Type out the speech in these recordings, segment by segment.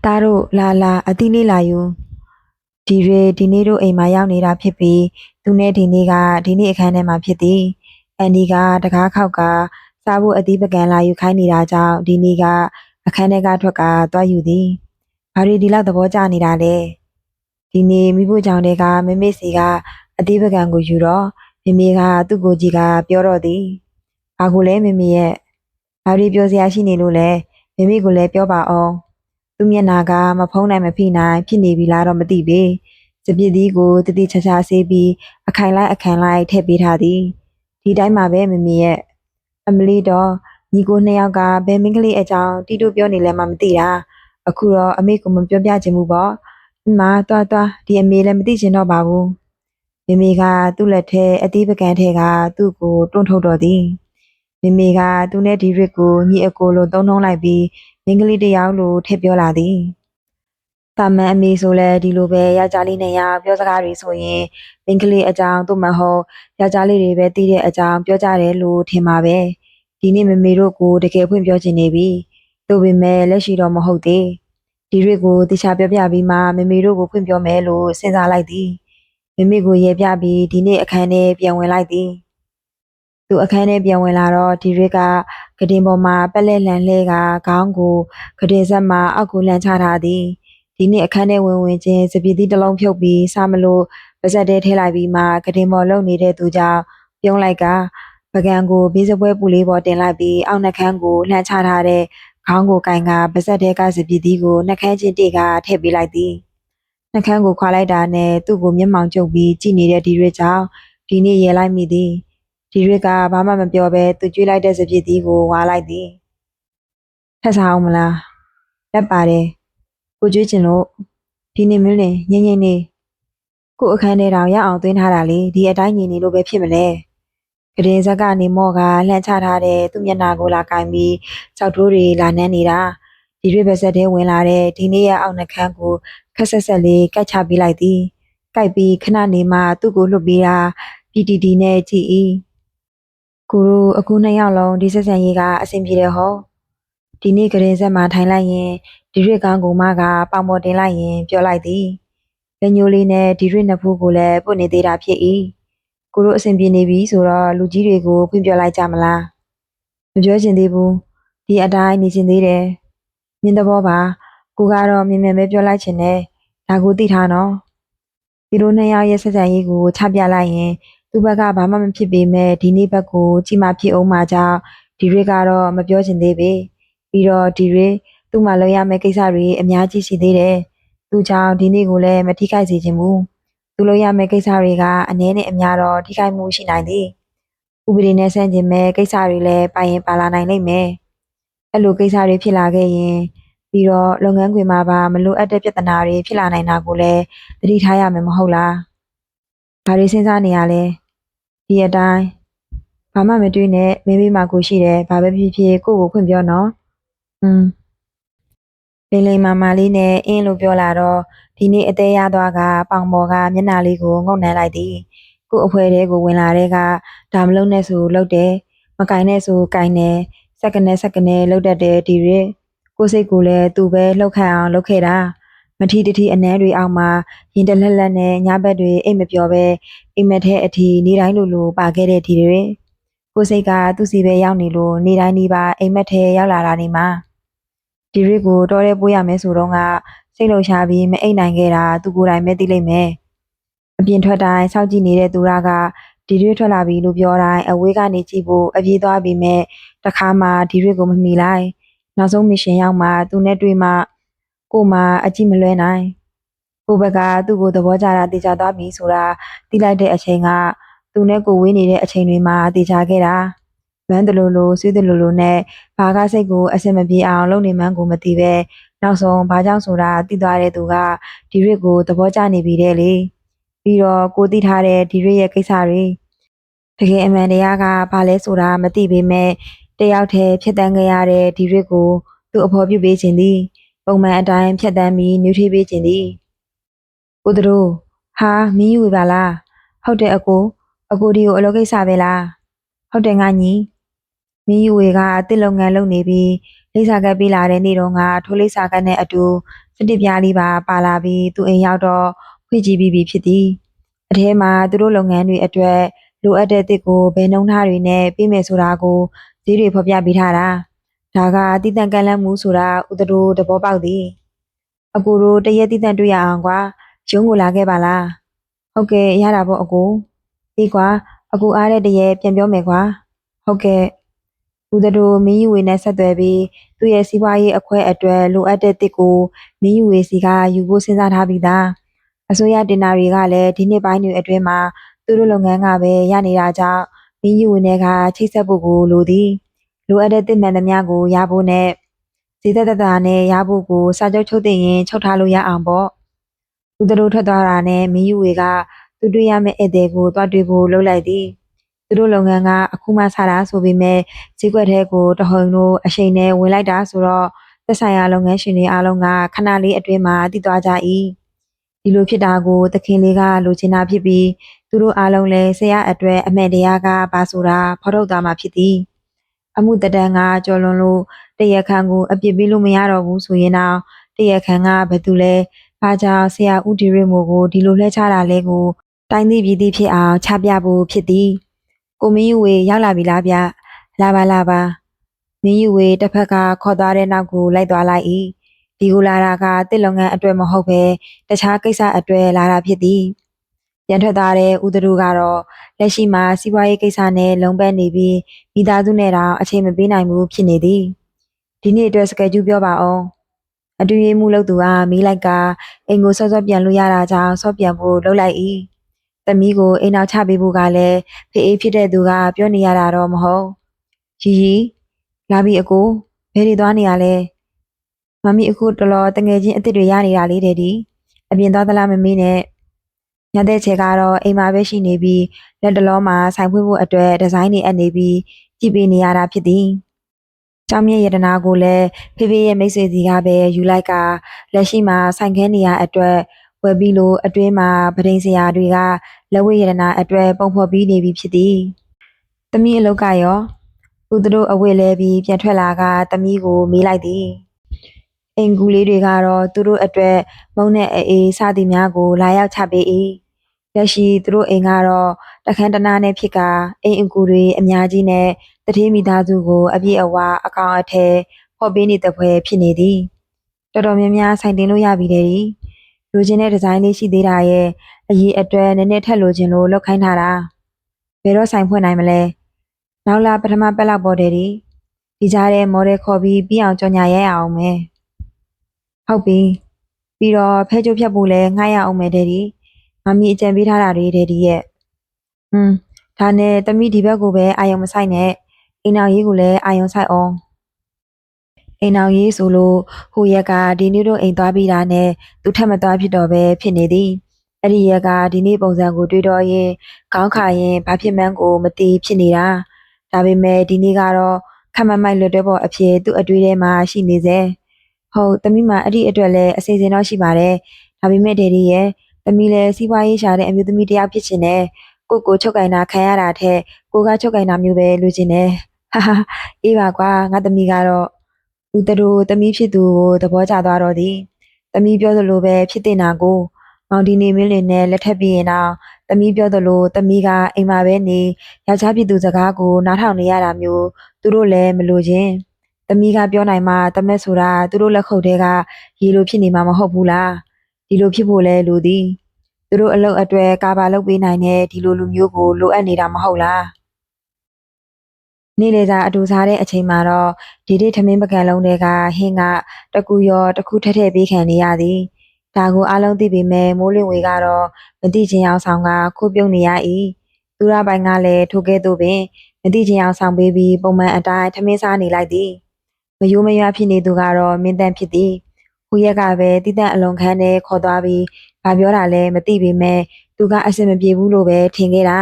တားတို့လာအတိလေးလာယူဒီရေဒီနေ့တို့အိမ်မှာရောက်နေတာဖြစ်ပြီးသူနဲ့ဒီနေ့ကဒီနေ့အခန်းထဲမှာဖြစ်သည်အန်ဒီကတကားခောက်ကစားဖို့အသီးပကံလာယူခိုင်းနေတာကြောင့်ဒီနေ့ကအခန်းထဲကထွက်ကသွားယူသည်ဘာရီဒီလောက်သဘောကျနေတာလဲဒီနေ့မိဖို့ကြောင့်တွေကမမေစီကအသီးပကံကိုယူတော့မမေကသူ့ကိုကြီးကပြောတော့သည်ဘာကိုလဲမမေရဲ့ဘာရီပြောစရာရှိနေလို့လဲမမေကိုလည်းပြောပါအောင်သူ့မျက်နာကမဖုံးနိုင်မဖိနိုင်ဖြစ်နေပြီလားတော့မသိပေစပစ်သီးကိုတတိချာချာဆေးပြီးအခိုင်လိုက်ထည့်ပေးထားသည်ဒီတိုင်းမှာပဲမမေရဲ့အမလီတော့ညီကိုနှစ်ယောက်ကဘယ်မင်းကလေးအကြောင်းတီတို့ပြောနေလဲမှမသိတာအခုတော့အမေကမပြောပြချင်ဘူးပေါ့အမသွားဒီအမေလည်းမသိချင်တော့ပါဘူးမမေကသူ့လက်ထဲအသီးပကံထဲကသူ့ကိုတွန်းထုတ်တော်သည်မမေကသူနဲ့ဒီရစ်ကိုညီအကိုလိုသုံးနှုံးလိုက်ပြီးမင်းကလေးတယောက်လိုထည့်ပြောလာသည်တာမန်အမေဆိုလဲဒီလိုပဲယောက်ျားလေးနဲ့ယောက်ပြောစကားတွေဆိုရင်မင်းကလေးအကြောင်းသို့မဟုတ်ယောက်ျားလေးတွေပဲသိတဲ့အကြောင်းပြောကြတယ်လို့ထင်ပါပဲဒီနေ့မမေတို့ကိုတကယ်ဖွင့်ပြောချင်နေပြီသို့ပေမဲ့လက်ရှိတော့မဟုတ်သေးဒီရစ်ကိုတခြားပြောပြပြီးမှမမေတို့ကိုဖွင့်ပြောမယ်လို့စဉ်းစားလိုက်သည်မမေကိုရေပြပြီးဒီနေ့အခန်းထဲပြန်ဝင်လိုက်သည်သူအခန်းထဲပြန်ဝင်လာတော့ဒီရစ်ကကတင်ပေါ်မှာပက်လက်လန်လှဲကခေါင်းကိုကတင်ဆက်မှာအောက်ကိုလှန်ချထားသည်ဒီနေ့အခန်းထဲဝင်ချင်းစပစ်သီးတစ်လုံးဖြုတ်ပြီးစားမလို့ပါဇက်ထဲထည့်လိုက်ပြီးမှကတင်ပေါ်လုံနေတဲ့သူကြောင့်ပြုံးလိုက်ကပကံကိုဘေးစပွဲပူလေးပေါ်တင်လိုက်ပြီးအောက်နှခမ်းကိုလှန်ချထားတဲ့ခေါင်းကိုကင်ကပါဇက်ထဲကစပစ်သီးကိုနှခမ်းချင်းတိကထည့်ပေးလိုက်သည်နှခမ်းကိုခွာလိုက်တာနဲ့သူ့ကိုမျက်မှောင်ကျုပ်ပြီးကြည့်နေတဲ့ဒီရစ်ကြောင့်ဒီနေ့ရဲလိုက်မိသည်ဒီရစ်ကဘာမှမပြောဘဲသူကျွေးလိုက်တဲ့စပစ်သီးကိုဝါလိုက်သည်ထက်စားအောင်မလားလက်ပါတယ်ကိုကျွေးချင်လို့ဒီနေ့မင်းလည်းငိမ့်နေကိုအခန်းထဲတောင်ရအောင်သွင်းထားတာလေဒီအတိုင်းညီနေလို့ပဲဖြစ်မလဲကရင်ဇက်ကနေမော့ကလှန်ချထားတဲ့သူ့မျက်နှာကိုလာကင်ပြီးကြောက်တိုးတွေလာနှမ်းနေတာဒီရွေးပဲဆက်ထဲဝင်လာတဲ့ဒီနေ့ရဲ့အောက်နှခမ်းကိုခက်ဆက်လေးကတ်ချပေးလိုက်သည်ကြိုက်ပြီးခဏနေမှသူ့ကိုလှုပ်ပေးတာပီတီတီနဲ့ကြည်ဤကိုတို့အခုနှစ်ယောက်လုံးဒီဆက်ဆံရေးကအဆင်ပြေတယ်ဟောဒီနေ့ကရင်ဇက်မှာထိုင်လိုက်ရင်ဒီရွေကောင်းကိုမကပေါင်ပေါ်တင်လိုက်ရင်ပြောလိုက်သည်လက်ညိုးလေးနဲ့ဒီရွေနှစ်ဖူးကိုလည်းပုတ်နေသေးတာဖြစ်၏ကိုတို့အဆင်ပြေနေပြီဆိုတော့လူကြီးတွေကိုဖွင့်ပြလိုက်ကြမလားမပြောချင်သေးဘူးဒီအတိုင်းနေချင်သေးတယ်မင်းသဘောပါကိုကတော့မြင်မြန်ပဲပြောလိုက်ချင်တယ်ဒါကိုသိထားနော်ဒီလိုနှစ်ယောက်ရဲ့ဆက်ဆံရေးကိုချပြလိုက်ရင်သူ့ဘက်ကဘာမှမဖြစ်ပေမဲ့ဒီနေ့ဘက်ကိုကြည်မဖြစ်အောင်မှကြောင့်ဒီရစ်ကတော့မပြောချင်သေးပေပြီးတော့ဒီရစ်သူ့မှာလုပ်ရမယ့်ကိစ္စတွေအများကြီးရှိသေးတယ်သူကြောင့်ဒီနေ့ကိုလည်းမထိခိုက်စေချင်ဘူးသူလုပ်ရမယ့်ကိစ္စတွေကအနည်းနဲ့အများတော့ထိခိုက်မှုရှိနိုင်သည်ဥပဒေနဲ့ဆန့်ကျင်မဲ့ကိစ္စတွေလည်းပါရင်ပါလာနိုင်လိမ့်မယ်အဲ့လိုကိစ္စတွေဖြစ်လာခဲ့ရင်ပြီးတော့လုပ်ငန်းခွင်မှာပါမလိုအပ်တဲ့ပြဿနာတွေဖြစ်လာနိုင်တာကိုလည်းသတိထားရမယ်မဟုတ်လားဘာတွေစဉ်းစားနေရလဲဒီအတိုင်းဘာမှမတွေးနဲ့မေးမေးမှကိုရှိတယ်ဘာပဲဖြစ်ဖြစ်ကိုယ့်ကိုဖွင့်ပြောနော်လိမ္မာလေးနဲ့အင်းလို့ပြောလာတော့ဒီနေ့အသေးရသွားကပေါင်ပေါ်ကမျက်နှာလေးကိုငုံနှမ်းလိုက်သည်ကို့အဖွဲတဲကိုဝင်လာတဲ့ကဒါမလုံးနဲ့ဆိုလှုပ်တယ်မကင်နဲ့ဆိုကင်တယ်စက္ကနဲ့လှုပ်တတ်တယ်ဒီရစ်ကိုစိတ်ကိုလည်းသူပဲလှုပ်ခန့်အောင်လှုပ်ခဲ့တာမထီတထီအနှဲတွေအောက်မှာရင်တလက်လက်နဲ့ညဘက်တွေအိတ်မပြောပဲအိမ်မက်ထဲအထီနေတိုင်းလိုပါခဲ့တဲ့ဒီတွေကိုစိတ်ကသူ့စီပဲရောက်နေလို့နေတိုင်းဒီပါအိမ်မက်ထဲရောက်လာတာနေမှာဒီရစ်ကိုတော်ရဲပိုးရမယ်ဆိုတော့ကစိတ်လှုပ်ရှားပြီးမအိတ်နိုင်ခဲ့တာသူကိုယ်တိုင်ပဲသိလိမ့်မယ်အပြင်ထွက်တိုင်းစောင့်ကြည့်နေတဲ့သူကဒီရစ်ထွက်လာပြီလို့ပြောတိုင်းအဝေးကနေကြည့်ဖို့အပြေးသွားပြီးမဲ့တခါမှဒီရစ်ကိုမမီလိုက်နောက်ဆုံးမရှင်ရောက်မှသူနဲ့တွေ့မှကိုမှအကြည့်မလွဲနိုင်ကိုဘက်ကသူ့ကိုသဘောကျတာတေချာသွားပြီဆိုတာသိလိုက်တဲ့အချိန်ကသူနဲ့ကိုဝေးနေတဲ့အချိန်တွေမှာတေချာခဲ့တာလွမ်းတလူလိုဆွေးတလူလိုနဲ့ဘာကစိတ်ကိုအစင်မပြေအောင်လုပ်နေမှန်းကိုမသိပဲနောက်ဆုံးဘာကြောင့်ဆိုတာသိသွားတဲ့သူကဒီရစ်ကိုသဘောကျနေပြီတဲ့လေပြီးတော့ကိုသိထားတဲ့ဒီရစ်ရဲ့ကိစ္စတွေတကယ်အမှန်တရားကဘာလဲဆိုတာမသိပေမဲ့တယောက်တည်းဖြစ်တန်းခဲ့ရတဲ့ဒီရစ်ကိုသူ့အဖော်ပြုပေးခြင်းသည်ပုံမှန်အတိုင်းဖြတ်တန်းပြီးနှွေးထွေးပေးခြင်းသည်ကိုတို့ဟာမင်းယူပါလားဟုတ်တယ်အကိုဒီကိုအလုပ်ကိစ္စပဲလားဟုတ်တယ်ငါညီမင်းယူဝေကအတစ်လုပ်ငန်းလုပ်နေပြီး လိပ်စာကပ်ပေးလာတဲ့နေ့တုန်းကထိုလိပ်စာကပ်နဲ့အတူစတစ်ပြားလေးပါပါလာပြီးသူအိမ်ရောက်တော့ဖွင့်ကြည့်ပြီးပြီဖြစ်သည်အထဲမှာသူတို့လုပ်ငန်းတွေအတွက်လိုအပ်တဲ့တစ်ကိုဘယ်နှုန်းထားတွေနဲ့ပေးမယ်ဆိုတာကိုဈေးတွေဖော်ပြပေးထားတာဒါကတည်တံ့ကန့်လန့်မှုဆိုတာဥတတို့သဘောပေါက်သည်အကိုတို့တရက်တည်တံ့တွေ့ရအောင်ကွာရုံးကိုလာခဲ့ပါလားဟုတ်ကဲ့ရတာပေါ့အကိုအေးကွာအကိုအားတဲ့တရက်ပြန်ပြောမယ်ကွာဟုတ်ကဲ့ဦးတို့မင်းယူဝေနဲ့ဆက်သွယ်ပြီးသူ့ရဲ့စီးပွားရေးအခွဲအတွက်လိုအပ်တဲ့တစ်ကိုမင်းယူဝေစီကယူဖို့စဉ်းစားထားပြီးသားအစိုးရတင်ဒါတွေကလည်းဒီနှစ်ပိုင်းတွေအတွင်းမှာသူတို့လုပ်ငန်းကပဲရနေတာကြောင့်မင်းယူဝေနဲ့ကချိတ်ဆက်ဖို့ကိုလိုသည်လိုအပ်တဲ့တစ်မှန်သမျှကိုရဖို့နဲ့ဈေးသက်သက်သာနဲ့ရဖို့ကိုစာချုပ်ချုပ်တင်ရင်ချုပ်ထားလို့ရအောင်ပေါ့ဦးတို့ထွက်သွားတာနဲ့မင်းယူဝေကသူတွေ့ရမယ့်ဧည့်သည်ကိုတွားတွေ့ဖို့လုပ်လိုက်သည်သူတို့လုပ်ငန်းကအခုမှစတာဆိုပေမဲ့ဈေးကွက်ထဲကိုတဟုန်တို့အရှိန်နဲ့ဝင်လိုက်တာဆိုတော့သက်ဆိုင်ရာလုပ်ငန်းရှင်တွေအားလုံးကခဏလေးအတွင်းမှာတည်သွားကြ၏ဒီလိုဖြစ်တာကိုသခင်လေးကလိုချင်တာဖြစ်ပြီးသူတို့အားလုံးလည်းဆရာအတွက်အမှန်တရားကပါဆိုတာဖော်ထုတ်သွားမှာဖြစ်သည်အမှုတတန်းကကြော်လွန်လို့တရက်ခန့်ကိုအပြစ်ပေးလို့မရတော့ဘူးဆိုရင်တော့တရက်ခန့်ကဘယ်သူလဲဘာကြောင့်ဆရာဦးဒီရမိုကိုဒီလိုလှည့်ချတာလဲကိုတိုင်းသိပြည်သိဖြစ်အောင်ချပြဖို့ဖြစ်သည်ကိုမင်းယူဝေရောက်လာပြီလားဗျလာပါမင်းယူဝေတစ်ဖက်ကခေါ်သွားတဲ့နောက်ကိုလိုက်သွားလိုက်၏ဒီကိုလာတာကတစ်လုပ်ငန်းအတွက်မဟုတ်ပဲတခြားကိစ္စအတွက်လာတာဖြစ်သည်ပြန်ထွက်သွားတဲ့ဦးသူကတော့လက်ရှိမှာစီးပွားရေးကိစ္စနဲ့လုံပတ်နေပြီးမိသားစုနဲ့တောင်အချိန်မပေးနိုင်ဘူးဖြစ်နေသည်ဒီနေ့အတွက်စကယ်ကျူးပြောပါအောင်အတူရေးမှုလုပ်သူကမီးလိုက်ကအိမ်ကိုစောစောပြန်လို့ရတာကြောင့်စောပြန်ဖို့လှုပ်လိုက်၏သမီးကိုအိမ်နောက်ချပေးဖို့ကလည်းဖေးအေးဖြစ်တဲ့သူကပြောနေရတာတော့မဟုတ်ရီလာပြီအကိုဘယ်နေသွားနေရလဲမမီအခုတော်တော်တငယ်ချင်းအစ်စ်တွေရနေတာလေးတဲ့ဒီအပြင်သွားသလားမမေးနဲ့ညတဲ့ချေကတော့အိမ်မှာပဲရှိနေပြီးလက်တလုံးမှာဆိုင်ဖွင့်ဖို့အတွက်ဒီဇိုင်းတွေအပ်နေပြီးကြည့်ပေးနေရတာဖြစ်သည်ကျောင်းမြင့်ရတနာကိုလည်းဖေဖေရဲ့မိတ်ဆွေစီကပဲယူလိုက်ကလက်ရှိမှာဆိုင်ခဲနေရအတွက်ဝယ်ပြီးလို့အတွင်းမှာပဒိန်စရာတွေကလက်ဝဲရတနာအတွက်ပုံဖော်ပြီးနေပြီဖြစ်သည်သမီးအလောက်ကရောဦးတို့အဝတ်လဲပြီးပြန်ထွက်လာကသမီးကိုမေးလိုက်သည်အိမ်ကူလေးတွေကတော့သူတို့အတွက်မုံနဲ့အေးစသည်များကိုလာရောက်ချပေး၏လက်ရှိသူတို့အိမ်ကတော့တခန်းတနာနဲ့ဖြစ်ကအိမ်အကူတွေအများကြီးနဲ့တတိမိသားစုကိုအပြည့်အဝအကောင်အထည်ဖော်ပေးနေတဲ့ဖွဲဖြစ်နေသည်တော်တော်များများဆိုင်တင်လို့ရပြီတဲ့လိုချင်တဲ့ဒီဇိုင်းလေးရှိသေးတာရဲ့အရေးအတွက်နည်းနည်းထက်လိုချင်လို့လောက်ခိုင်းထားတာဘယ်တော့ဆိုင်ဖွင့်နိုင်မလဲနောက်လာပထမပတ်လောက်ပေါ်တယ်ဒီကြားထဲမော်ဒယ်ခေါ်ပြီးပြီးအောင်ကြော်ညာရဲအောင်မယ်ဟုတ်ပြီပြီးတော့ဖဲကြိုးဖြတ်ဖို့လဲငှားရအောင်မယ်တဲ့မမီအကြံပေးထားတာတွေတဲ့ရဲ့ဒါနဲ့တမိဒီဘက်ကိုပဲအာယုံမဆိုင်နဲ့အိမ်အောင်ရေးကိုလည်းအာယုံဆိုင်အောင်အိမ်အောင်ရေးဆိုလို့ဟိုရက်ကဒီနေ့တို့အိမ်သွားပြီးတာနဲ့သူထက်မသွားဖြစ်တော့ပဲဖြစ်နေသည်အဲ့ဒီရက်ကဒီနေ့ပုံစံကိုတွေးတော့ရင်ခေါင်းခါရင်ဘာဖြစ်မှန်းကိုမသိဖြစ်နေတာဒါပေမဲ့ဒီနေ့ကတော့ခမမိုက်လွတ်တဲ့ပေါ်အဖြစ်သူ့အတွေ့ထဲမှာရှိနေစေဟုတ်သမီးမအဲ့ဒီအတွက်လည်းအစီအစဉ်တော့ရှိပါတယ်ဒါပေမဲ့ဒေဒီရဲ့သမီးလည်းစီးပွားရေးရှာတဲ့အမျိုးသမီးတစ်ယောက်ဖြစ်ချင်တယ်ကိုချုပ်ကင်တာခံရတာထက်ကိုကချုပ်ကင်တာမျိုးပဲလိုချင်တယ်ဟာဟာအေးပါကွာငါသမီးကတော့ဦးတို့သမီးဖြစ်သူကိုသဘောကျသွားတော့သည်သမီးပြောသလိုပဲဖြစ်တင်တာကိုမောင်ဒီနေမင်းလင်နဲ့လက်ထပ်ပြီးရင်တော့သမီးပြောသလိုသမီးကအိမ်မှာပဲနေယောက်ျားပြည်သူစကားကိုနားထောင်နေရတာမျိုးသူတို့လည်းမလိုချင်သမီးကပြောနိုင်မှတမက်ဆိုတာသူတို့လက်ခုပ်ထဲကရေလိုဖြစ်နေမှာမဟုတ်ဘူးလားဒီလိုဖြစ်ဖို့လဲလိုသည်သူတို့အလုပ်အတွက်ကာဘာလုပ်ပေးနိုင်တဲ့ဒီလိုလူမျိုးကိုလိုအပ်နေတာမဟုတ်လားနေ့လေသာအတူစားတဲ့အချိန်မှာတော့ဒီထမင်းပကံလုံးတွေကဟင်းကတကူရောတခုထက်ထည့်ပေးခံနေရသည်ဒါကိုအားလုံးသိပေမဲ့မိုးလင်းဝေကတော့မတိချင်းအောင်ဆောင်ကခိုးပြုံးနေရ၏သူရပိုင်ကလည်းထိုကဲ့သို့ပင်မတိချင်းအောင်ဆောင်ပေးပြီးပုံမှန်အတိုင်းထမင်းစားနေလိုက်သည်မယိုးမရွားဖြစ်နေသူကတော့မင်းတန်းဖြစ်သည်ဟိုရက်ကပဲတိတန့်အလွန်ခန်းနဲ့ခေါ်သွားပြီးဘာပြောတာလဲမသိပေမဲ့သူကအဆင်မပြေဘူးလို့ပဲထင်ခဲ့တာ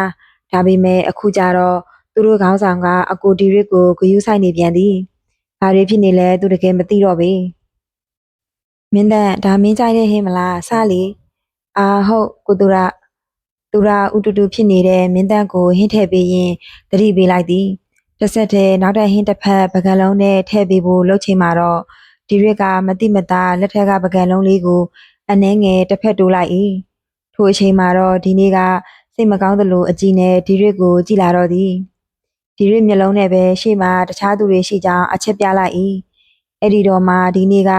ဒါပေမဲ့အခုကျတော့သူတို့ခေါင်းဆောင်ကအကိုဒီရစ်ကိုဂယုဆိုင်နေပြန်သည်ဘာတွေဖြစ်နေလဲသူတကယ်မသိတော့ပေမင်းတန်းဒါမင်းကြိုက်တဲ့ဟင်းမလားစလေအာဟုတ်ကိုသူရဥတူတူဖြစ်နေတဲ့မင်းတန်းကိုဟင်းထည့်ပေးရင်တတိပေးလိုက်သည် တစ်ဆက်တည်းနောက်ထပ်ဟင်းတစ်ဖက်ပကံလုံးနဲ့ထည့်ပေးဖို့လှုပ်ချိန်မှာတော့ဒီရက်ကမတိမတာလက်ထက်ကပကံလုံးလေးကိုအနှဲငယ်တစ်ဖက်တိုးလိုက်၏ထိုအချိန်မှာတော့ဒီနေ့ကစိတ်မကောင်းသလိုအကြည့်နဲ့ဒီရက်ကိုကြည်လာတော့သည်ဒီရက်မျက်လုံးနဲ့ပဲရှေ့မှာတခြားသူတွေရှိကြောင်းအချက်ပြလိုက်၏အဲ့ဒီတော့မှဒီနေ့က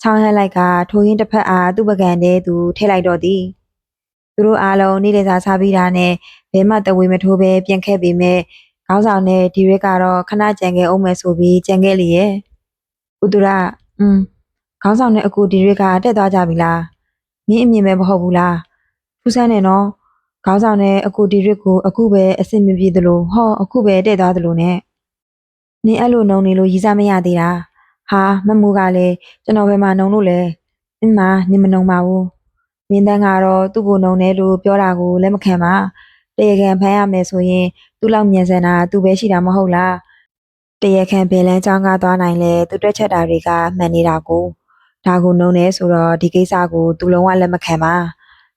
ချောင်းဟက်လိုက်ကထိုဟင်းတစ်ဖက်အားသူ့ပကံထဲသူထည့်လိုက်တော့သည်သူတို့အားလုံးနေ့လည်စာစားပြီးတာနဲ့ဘဲမှတဝေမထိုးပဲပြန်ခဲ့ပေမဲ့ခေါင်းဆောင်နဲ့ဒီရက်ကတော့ခဏကြံခဲ့အောင်မယ်ဆိုပြီးကြံခဲ့လေရဲ့ဥဒရခေါင်းဆောင်နဲ့အကူဒီရက်ကတက်သွားကြပြီလားမင်းအမြင်ပဲမဟုတ်ဘူးလားထူးဆန်းနေနော်ခေါင်းဆောင်နဲ့အကူဒီရက်ကိုအခုပဲအဆင်မပြေသလိုဟောအခုပဲတက်သွားသလိုနဲ့နင်အဲ့လိုနှုံနေလို့ရီးစားမရသေးတာဟာမမူကလည်းကျွန်တော်ဘယ်မှာနှုံလို့လဲနင်မနှုံပါဘူးမင်းတန်းကတော့သူ့ကိုနှုံတယ်လို့ပြောတာကိုလက်မခံပါတရားခံဖမ်းရမယ်ဆိုရင်သူ့လောက်မြန်စင်တာသူပဲရှိတာမဟုတ်လားတရားခံဘယ်လန်းချောင်းကသွားနိုင်လဲသူတွက်ချက်တာတွေကမှန်နေတာကိုဒါကိုနှုံနေဆိုတော့ဒီကိစ္စကိုသူလုံးဝလက်မခံပါ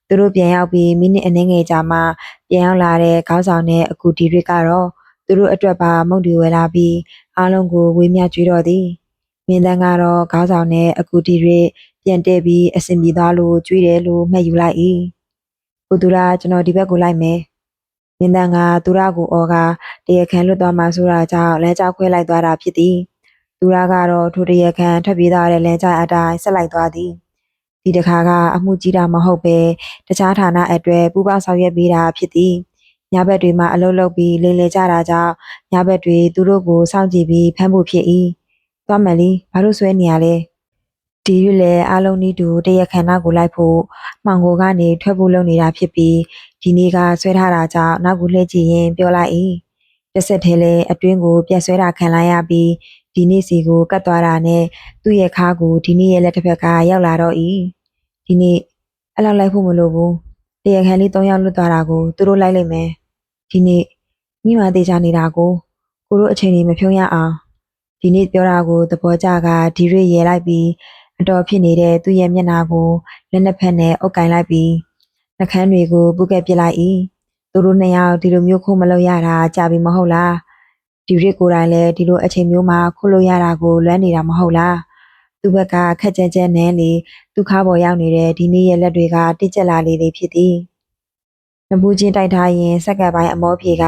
သူတို့ပြန်ရောက်ပြီးမိနစ်အနည်းငယ်ကြာမှပြန်ရောက်လာတဲ့ခေါင်းဆောင်နဲ့အကူဒီတွေကတော့သူတို့အတွက်ပါမုတ်တွေဝဲလာပြီးအားလုံးကိုဝေးမြကျွေးတော့သည်မင်းတန်းကတော့ခေါင်းဆောင်နဲ့အကူဒီတွေပြန်တက်ပြီးအဆင်ပြေသွားလို့ကျွေးတယ်လို့မှတ်ယူလိုက်၏ကိုသူရကျွန်တော်ဒီဘက်ကိုလိုက်မယ်မင်းတန်းကသူရကိုအော်ကတရားခံလွတ်သွားမှဆိုတာကြောင့်လမ်းကြောက်ခွဲလိုက်သွားတာဖြစ်သည်သူရကတော့ထိုတရားခံထွက်ပြေးသွားတဲ့လမ်းကြောက်အတိုင်းဆက်လိုက်သွားသည်ဒီတစ်ခါကအမှုကြီးတာမဟုတ်ပဲတခြားဌာနအတွက်ပူးပေါင်းဆောင်ရွက်ပေးတာဖြစ်သည်ညဘက်တွေမှာအလုပ်လုပ်ပြီးလိမ်လည်ကြတာကြောင့်ညဘက်တွေသူတို့ကိုစောင့်ကြည့်ပြီးဖမ်းဖို့ဖြစ်၏သွားမယ်လီဘာလို့ဆွဲနေရလဲဒီရွလေအားလုံးဤတူတရားခံနောက်ကိုလိုက်ဖို့မှောင်ကိုကနေထွက်ဖို့လုပ်နေတာဖြစ်ပြီးဒီနေ့ကဆွဲထားတာကြောင့်နောက်ကိုလှည့်ကြည့်ရင်ပြောလိုက်၏တစ်ဆက်တည်းလဲအတွင်းကိုပြက်ဆွဲတာခံလိုက်ရပြီးဒီနေ့စီကိုကတ်သွားတာနဲ့သူ့ရဲ့ခါကိုဒီနေ့ရဲ့လက်တစ်ဖက်ကရောက်လာတော့၏ဒီနေ့အဲ့လောက်လိုက်ဖို့မလိုဘူးတရားခံလေး၃ယောက်လွတ်သွားတာကိုသူတို့လိုက်လိုက်မယ်ဒီနေ့မိမသေးချနေတာကိုတို့အချိန်ကြီးမဖြုံးရအောင်ဒီနေ့ပြောတာကိုသဘောကျကဒီရွရဲလိုက်ပြီးအတော်ဖြစ်နေတဲ့သူ့ရဲ့မျက်နှာကိုလက်နှစ်ဖက်နဲ့အုပ်ကင်လိုက်ပြီးနှကန်းတွေကိုပုတ်ကက်ပစ်လိုက်၏သူတို့နှစ်ယောက်ဒီလိုမျိုးခိုးမလုပ်ရတာကြာပြီမဟုတ်လားဒီရက်ကိုယ်တိုင်လည်းဒီလိုအချိန်မျိုးမှာခိုးလို့ရတာကိုလွမ်းနေတာမဟုတ်လားသူ့ဘက်ကခက်ကြဲကြဲနဲ့လေသူခါပေါ်ရောက်နေတဲ့ဒီနေ့ရဲ့လက်တွေကတိကျလာလေသည်ဖြစ်သည်နဘူးချင်းတိုက်ထားရင်စက်ကပ်ပိုင်းအမောပြေက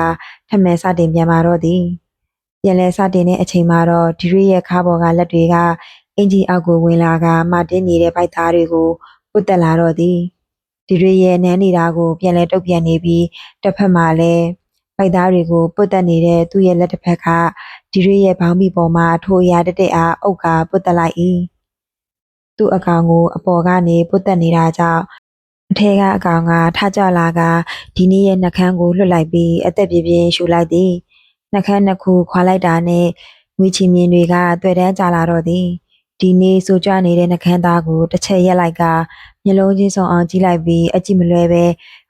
ထမဲစတင်ပြန်มาတော့သည်ပြန်လဲစတင်တဲ့အချိန်မှာတော့ဒီရက်ရဲ့ခါပေါ်ကလက်တွေကအင်ဂျီအောက်ကိုဝင်လာကမတင်းနေတဲ့ပိုက်သားတွေကိုပုတ်တက်လာတော့သည်ဒီရက်ရဲ့နန်းနေတာကိုပြန်လဲတုတ်ပြန်နေပြီးတစ်ဖက်မှာလည်းပိုက်သားတွေကိုပုတ်တက်နေတဲ့သူ့ရဲ့လက်တစ်ဖက်ကဒီရက်ရဲ့ဘောင်းဘီပေါ်မှာထိုးရတဲ့အားအုတ်ကပုတ်တက်လိုက်၏သူ့အကောင်ကိုအပေါ်ကနေပုတ်တက်နေတာကြောင့်အထဲကအကောင်ကထကြလာကဒီနေ့ရဲ့နှကန်းကိုလွှတ်လိုက်ပြီးအသက်ပြင်းပြင်းရှူလိုက်သည်နှကန်းနှစ်ခုခွာလိုက်တာနဲ့ငွေချီမြင်တွေကတွေ့တန်းကြလာတော့သည်ဒီနေ့စိုးကြွနေတဲ့နှကန်းသားကိုတစ်ချက်ရက်လိုက်ကမျက်လုံးချင်းစုံအောင်ကြည့်လိုက်ပြီးအကြည့်မလွဲပဲ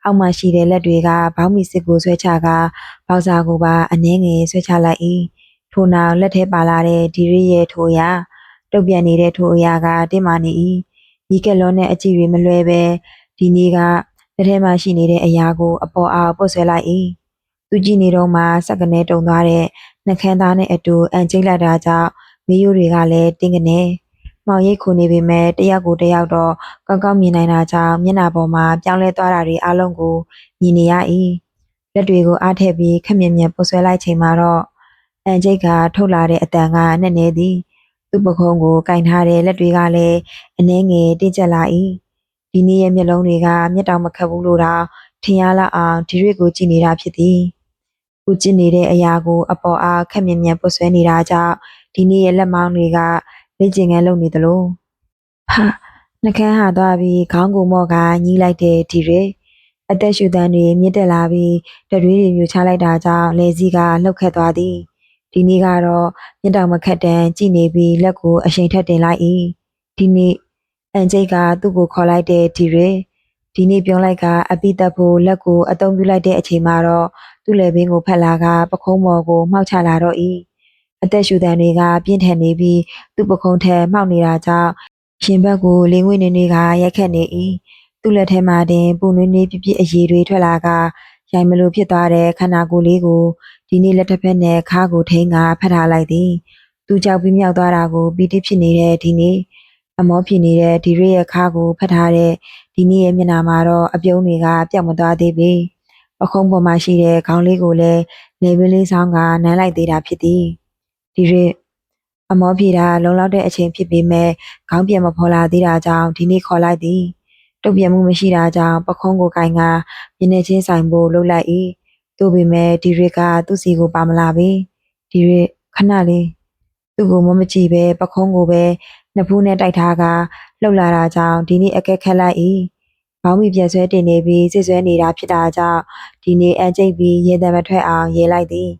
အောက်မှရှိတဲ့လက်တွေကဘောင်းမီစစ်ကိုဆွဲချကပေါစာကိုပါအနှင်းငယ်ဆွဲချလိုက်၏ထို့နောက်လက်ထဲပါလာတဲ့ဒီရရဲ့ထိုအရာတုတ်ပြန်နေတဲ့ထိုအရာကတင်းမာနေ၏ဒီကက်လုံးနဲ့အကြည့်တွေမလွဲပဲဒီနေ့ကလက်ထဲမှာရှိနေတဲ့အရာကိုအပေါ်အောက်ပုတ်ဆွဲလိုက်၏သူကြည့်နေတော့မှစက်ကနေတုံသွားတဲ့နှကန်းသားနဲ့အတူအန်ကျိတ်လိုက်တာကြောင့်မီးရိုးတွေကလည်းတင်းကနေမောင်ရိတ်ခုနေပေမဲ့တယောက်ကိုတယောက်တော့ကောင်းကောင်းမြင်နိုင်တာကြောင့်မျက်နှာပေါ်မှာပြောင်းလဲသွားတာတွေအလုံးကိုမြင်နေရ၏လက်တွေကိုအားထည့်ပြီးခက်မြင်မြင်ပုတ်ဆွဲလိုက်ချိန်မှာတော့အန်ကျိတ်ကထုတ်လာတဲ့အတန်ကနဲ့နေသည်သူ့ပခုံးကိုကင်ထားတဲ့လက်တွေကလည်းအနှဲငယ်တင်းကျပ်လာ၏ဒီနေ့ရဲ့မျက်လုံးတွေကမျက်တောင်မခတ်ဘူးလို့တော့ထင်ရလောက်အောင်ဒီရွေကိုကြည့်နေတာဖြစ်သည်ကိုကြည့်နေတဲ့အရာကိုအပေါ်အားခက်မြင်မြင်ပုတ်ဆွဲနေတာကြောင့်ဒီနေ့ရဲ့လက်မောင်းတွေကလေ့ကျင့်ခန်းလုပ်နေသလိုဟာနှကန်းဟာသွားပြီးခေါင်းကိုမော့ကညီးလိုက်တဲ့ဒီရွေအသက်ရှူတန်းတွေမြင့်တက်လာပြီးတရွေးတွေမြူချလိုက်တာကြောင့်လေစည်းကလှုပ်ခတ်သွားသည်ဒီနေ့ကတော့မျက်တောင်မခတ်တန်ကြည့်နေပြီးလက်ကိုအရှိန်ထက်တင်လိုက်၏ဒီနေ့အန်ကျိတ်ကသူ့ကိုခေါ်လိုက်တဲ့ဒီရွေဒီနေ့ပြောလိုက်ကအပိတက်ဖို့လက်ကိုအသုံးပြုလိုက်တဲ့အချိန်မှာတော့သူ့လေဘင်းကိုဖက်လာကပခုံးပေါ်ကိုမှောက်ချလာတော့၏အသက်ရှူတန်းတွေကပြင်းထန်နေပြီးသူ့ပခုံးထဲမှောက်နေတာကြောင့်ရှင်ဘက်ကိုလင်းငွေနေနေကရက်ခတ်နေ၏သူ့လက်ထဲမှာတင်ပူနွေးနွေးပြပြအရည်တွေထွက်လာကရိုင်မလို့ဖြစ်သွားတဲ့ခန္ဓာကိုယ်လေးကို ဒီနေ့လက်တစ်ဖက်နဲ့ခါကိုထိန်းကဖတ်ထားလိုက်သည်သူကြောက်ပြီးမြောက်သွားတာကိုပီတိဖြစ်နေတဲ့ဒီနေ့အမောဖြစ်နေတဲ့ဒီရက်ရဲ့ခါကိုဖတ်ထားတဲ့ဒီနေ့ရဲ့မျက်နှာမှာတော့အပြုံးတွေကပြောက်မသွားသေးပေပခုံးပေါ်မှာရှိတဲ့ခေါင်းလေးကိုလည်းနေပင်းလေးဆောင်ကနမ်းလိုက်သေးတာဖြစ်သည်ဒီရက်အမောပြေတာလုံလောက်တဲ့အချိန်ဖြစ်ပေမဲ့ခေါင်းပြန်မဖော်လာသေးတာကြောင့်ဒီနေ့ခေါ်လိုက်သည်တုတ်ပြမှုမရှိတာကြောင့်ပခုံးကိုကင်ကမျက်နှာချင်းဆိုင်ဖို့လှုပ်လိုက်၏သို့ပေမဲ့ဒီရက်ကသူ့စီကိုပါမလာပေဒီရက်ခဏလေးသူ့ကိုမကြည့်ပဲပခုံးကိုပဲနှစ်ဖူးနဲ့တိုက်ထားကလှုပ်လာတာကြောင့်ဒီနေ့အကက်ခက်လိုက်၏ဘောင်းမီပြက်ဆွဲတင်နေပြီးစစ်ဆွဲနေတာဖြစ်တာကြောင့်ဒီနေ့အကျိတ်ပြီးရေတံမထွက်အောင်ရေးလိုက်သည်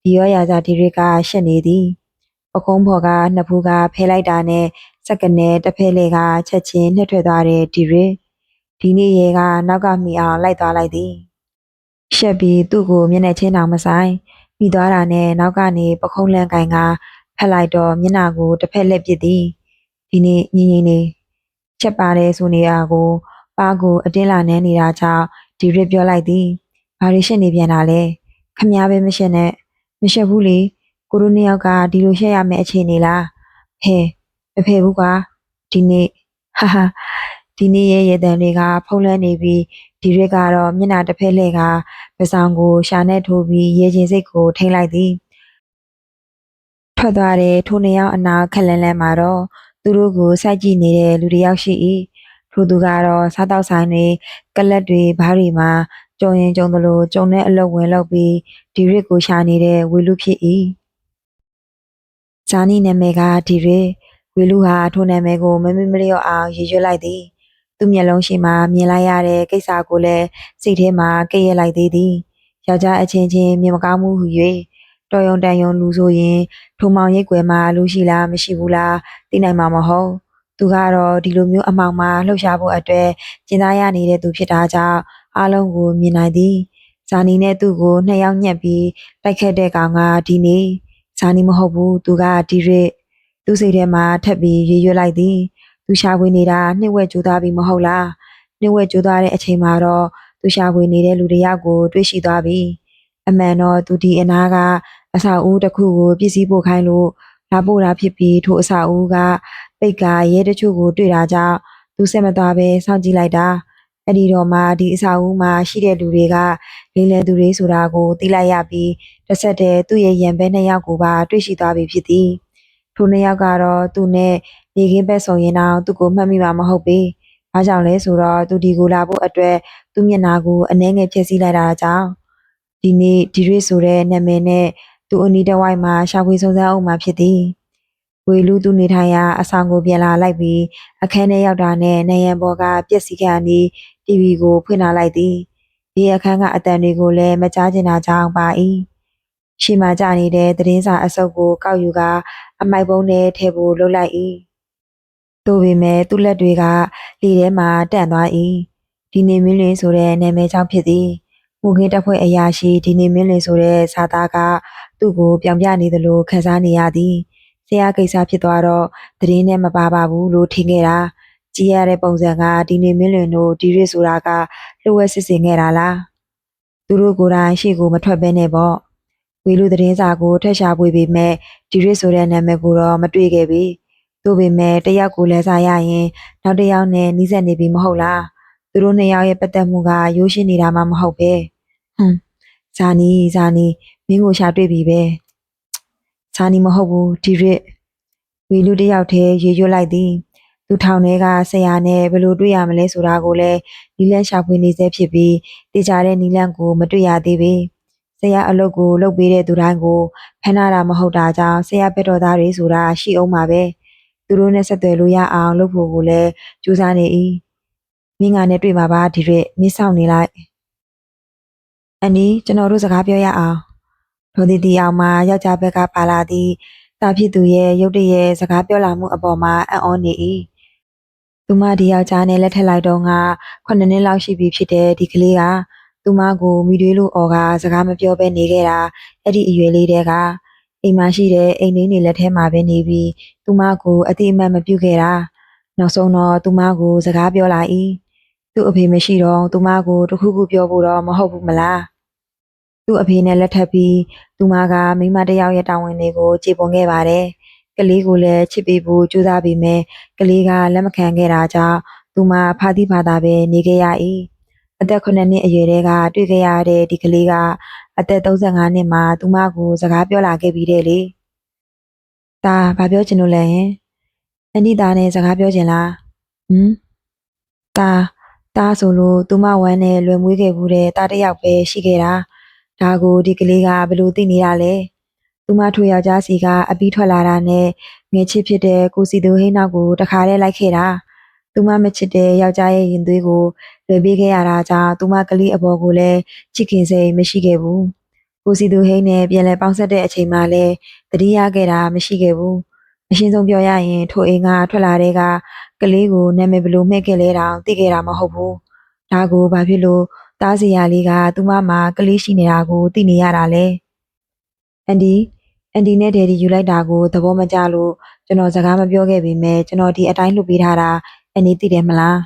ဒီရောရာစာဒီရက်ကရှက်နေသည်ပခုံးဖော်ကနှစ်ဖူးကဖဲလိုက်တာနဲ့စက္ကနဲ့တစ်ဖက်လေကချက်ချင်းနှက်ထွက်သွားတဲ့ဒီရက်ဒီနေ့ရေကနောက်ကမိအောင်လိုက်သွားလိုက်သည်ရှက်ပြီးသူ့ကိုမျက်နှာချင်းတောင်မဆိုင်မိသွားတာနဲ့နောက်ကနေပခုံးလန့်ကင်ကဖက်လိုက်တော့မျက်နှာကိုတစ်ဖက်လက်ပစ်သည်ဒီနေ့ငင်းငင်းနေချက်ပါတယ်ဆိုနေရကိုပါကိုအတင်းလာနဲနေတာကြောင့်ဒီရက်ပြောလိုက်သည်ဘာလို့ရှက်နေပြန်တာလဲခမည်းပဲမရှက်နဲ့မရှက်ဘူးလေကိုတို့နှစ်ယောက်ကဒီလိုရှက်ရမယ့်အခြေအနေလားဟဲမဖယ်ဘူးကွာဒီနေ့ဟာဟာဒီနေ့ရဲ့ရေတံတွေကဖုံးလွှမ်းနေပြီးဒီရက်ကတော့မျက်နှာတစ်ဖက်လှည့်ကပစောင်ကိုရှာနဲ့ထိုးပြီးရေချင်စိတ်ကိုထိမ့်လိုက်သည်ထွက်သွားတဲ့ထိုနှစ်ယောက်အနာခက်လန်းလန်းမှာတော့သူတို့ကိုစိုက်ကြည့်နေတဲ့လူတစ်ယောက်ရှိ၏ထိုသူကတော့စားတောက်ဆိုင်တွေကလပ်တွေဘားတွေမှာကြုံရင်ကြုံသလိုကြုံတဲ့အလုပ်ဝင်လုပ်ပြီးဒီရက်ကိုရှာနေတဲ့ဝေလူဖြစ်၏ဇာနီနာမည်ကဒီရက်ဝေလူဟာထိုနာမည်ကိုမမေ့မလျော့အောင်ရည်ရွယ်လိုက်သည်သူ့မျက်လုံးရှိမှမြင်လိုက်ရတဲ့ကိစ္စကိုလည်းစိတ်ထဲမှာကဲ့ရဲ့လိုက်သေးသည်ယောက်ျားအချင်းချင်းမြင်မကောင်းမှုဟု၍တော်ယုံတန်ယုံလူဆိုရင်ထုံမောင်ရိတ်ကွယ်မှာလူရှိလားမရှိဘူးလားသိနိုင်မှာမဟုတ်သူကတော့ဒီလိုမျိုးအမှောင်မှာလှုပ်ရှားဖို့အတွက်ကျင်းသားရနေတဲ့သူဖြစ်တာကြောင့်အားလုံးကိုမြင်နိုင်သည်ဇာနီနဲ့သူ့ကိုနှစ်ယောက်ညှက်ပြီးတိုက်ခတ်တဲ့ကောင်ကဒီနေ့ဇာနီမဟုတ်ဘူးသူကဒီရက်သူ့စိတ်ထဲမှာထပ်ပြီးရေရွတ်လိုက်သည်သူရှာဖွေနေတာနှိမ့်ဝဲကြိုးသားပြီးမဟုတ်လားနှိမ့်ဝဲကြိုးသားတဲ့အချိန်မှာတော့သူရှာဖွေနေတဲ့လူတစ်ယောက်ကိုတွေ့ရှိသွားပြီအမှန်တော့သူဒီအနာကအဆောက်အဦတစ်ခုကိုပစ္စည်းပို့ခိုင်းလို့လာပို့တာဖြစ်ပြီးထိုအဆောက်အဦကပိတ်ကရဲတချို့ကိုတွေ့တာကြောင့်သူဆက်မသွားပဲစောင့်ကြည့်လိုက်တာအဲ့ဒီတော့မှဒီအဆောက်အဦမှာရှိတဲ့လူတွေကလိမ်လည်သူတွေဆိုတာကိုသိလိုက်ရပြီးတစ်ဆက်တည်းသူ့ရဲ့ရံပဲနှစ်ယောက်ကိုပါတွေ့ရှိသွားပြီဖြစ်သည်ထိုနှစ်ယောက်ကတော့သူနဲ့နေကင်းဘက်ဆိုရင်တော့သူ့ကိုမှတ်မိမှာမဟုတ်ပေ။ဘာကြောင့်လဲဆိုတော့သူဒီကိုလာဖို့အတွက်သူ့မျက်နှာကိုအနှဲငယ်ဖြည့်ဆည်းလိုက်တာကြောင့်ဒီနေ့ဒီရွေးဆိုတဲ့နာမည်နဲ့သူ့အနီးတစ်ဝိုက်မှာရှာဖွေစုံစမ်းအောင်မှာဖြစ်သည်။ဝေလူသူနေထိုင်ရာအဆောင်ကိုပြန်လာလိုက်ပြီးအခန်းထဲရောက်တာနဲ့နေရန်ပေါ်ကပြက်စီခန်းနီးတီဗီကိုဖွင့်လာလိုက်သည်။ဒီအခန်းကအတန်တွေကိုလည်းမကြားချင်တာကြောင့်ပါ၏။ရှေ့မှာကြာနေတဲ့သတင်းစာအစုပ်ကိုကောက်ယူကအမိုက်ပုံးထဲထည့်ဖို့လှုပ်လိုက်၏သို့ပေမဲ့သူ့လက်တွေကလေထဲမှာတန့်သွား၏ဒီနေမင်းလင်းဆိုတဲ့နာမည်ကြောင့်ဖြစ်သည်မှုခင်းတပ်ဖွဲ့အရာရှိဒီနေမင်းလင်းဆိုတဲ့စာသားကသူ့ကိုပြောင်ပြနေသလိုခံစားနေရသည်ဆရာကိစ္စဖြစ်သွားတော့သတင်းနဲ့မပါပါဘူးလို့ထင်ခဲ့တာကြည့်ရတဲ့ပုံစံကဒီနေမင်းလင်းတို့ဒီရစ်ဆိုတာကလှုပ်ဝက်စစ်စင်ခဲ့တာလားသူတို့ကိုယ်တိုင်ရှေ့ကိုမထွက်ဘဲနဲ့ပေါ့ဝေလူသတင်းစာကိုထက်ရှာပွေပေမဲ့ဒီရစ်ဆိုတဲ့နာမည်ကိုတော့မတွေ့ခဲ့ပြီသို့ပေမဲ့တယောက်ကိုလဲစားရရင်နောက်တစ်ယောက်နဲ့နှီးစပ်နေပြီမဟုတ်လားသူတို့နှစ်ယောက်ရဲ့ပတ်သက်မှုကရိုးရှင်းနေတာမှမဟုတ်ပဲဇာနီမင်းကိုရှာတွေ့ပြီပဲဇာနီမဟုတ်ဘူးဒီရစ်ဝီလူတစ်ယောက်တည်းရေရွတ်လိုက်သည်သူထောင်ထဲကဆရာနဲ့ဘယ်လိုတွေ့ရမလဲဆိုတာကိုလည်းနီလန့်ရှာဖွေနေစေဖြစ်ပြီးတေချာတဲ့နီလန့်ကိုမတွေ့ရသေးပေဆရာအလုပ်ကိုလုပ်ပေးတဲ့သူတိုင်းကိုဖမ်းထားတာမဟုတ်တာကြောင့်ဆရာဘက်တော်သားတွေဆိုတာရှိအောင်ပါပဲသူတို့နဲ့ဆက်သွယ်လို့ရအောင်လုပ်ဖို့ကိုလည်းကြိုးစားနေ၏မင်းကနဲ့တွေ့မှာပါဒီရက်မင်းဆောင်နေလိုက်အနီးကျွန်တော်တို့စကားပြောရအောင်ဒေါ်တီအောင်မှာယောက်ျားဘက်ကပါလာသည်တာဖြစ်သူရဲ့ရုတ်တရက်စကားပြောလာမှုအပေါ်မှာအံ့ဩနေ၏သူမဒီယောက်ျားနဲ့လက်ထက်လိုက်တော့9နှစ်လောက်ရှိပြီဖြစ်တဲ့ဒီကလေးကသူမကိုမိတွေးလို့အော်ကစကားမပြောဘဲနေခဲ့တာအဲ့ဒီအရွယ်လေးတဲကအိမ်မှာရှိတဲ့အိမ်လေးနေလက်ထဲမှာပဲနေပြီးသူမကိုအတိအမှတ်မပြုခဲ့တာနောက်ဆုံးတော့သူမကိုစကားပြောလာ၏သူ့အဖေမရှိတော့သူမကိုတခုခုပြောဖို့တော့မဟုတ်ဘူးမလား သူ့အဖေနဲ့လက်ထပ်ပြီးသူမကမိန်းမတစ်ယောက်ရဲ့တာဝန်တွေကိုကျေပွန်ခဲ့ပါတယ်ကလေးကိုလည်းချစ်ပေးဖို့ကြိုးစားပြီးမြဲကလေးကလက်မခံခဲ့တာကြောင့်သူမဖာတိဖာသာပဲနေခဲ့ရ၏အသက်9နှစ်အရွယ်တည်းကတွေ့ခဲ့ရတဲ့ဒီကလေးကအသက်35နှစ်မှာသူမကိုစကားပြောလာခဲ့ပြီးတဲ့လေဒါဘာပြောချင်လို့လဲဟင်အန်ဒီသားနဲ့စကားပြောချင်လားဟမ်ဒါဆိုလို့သူမဝမ်းနဲ့လွယ်မွေးခဲ့ဘူးတဲ့တားတစ်ယောက်ပဲရှိခဲ့တာဒါကိုဒီကလေးကဘယ်လိုသိနေတာလဲသူမထိုယောက်ျားစီကအပီးထွက်လာတာနဲ့ငယ်ချစ်ဖြစ်တဲ့ကိုစီသူဟိန်းနောက်ကိုတခါတည်းလိုက်ခဲ့တာသူမမချစ်တဲ့ယောက်ျားရဲ့ရင်သွေးကိုလွယ်ပေးခဲ့ရတာကြောင့်သူမကလေးအပေါ်ကိုလည်းချစ်ခင်စိတ်မရှိခဲ့ဘူးကိုစီသူဟိန်းနဲ့ပြန်လည်ပေါင်းဆက်တဲ့အချိန်မှလည်းတတိယခဲ့တာမရှိခဲ့ဘူးအရှင်းဆုံးပြောရရင်ထိုအိမ်ကထွက်လာတဲ့ကလေးကိုနာမည်ဘလို့မှဲ့ခဲ့လဲတောင်သိခဲ့တာမဟုတ်ဘူးဒါကိုဘာဖြစ်လို့တားစီယာလေးကသူမမှာကလေးရှိနေတာကိုသိနေရတာလဲအန်ဒီနဲ့ဒယ်ဒီယူလိုက်တာကိုသဘောမကျလို့ကျွန်တော်စကားမပြောခဲ့ပေမဲ့ကျွန်တော်ဒီအတိုင်းလှုပ်ပေးထားတာအန်ဒီသိတယ်မလား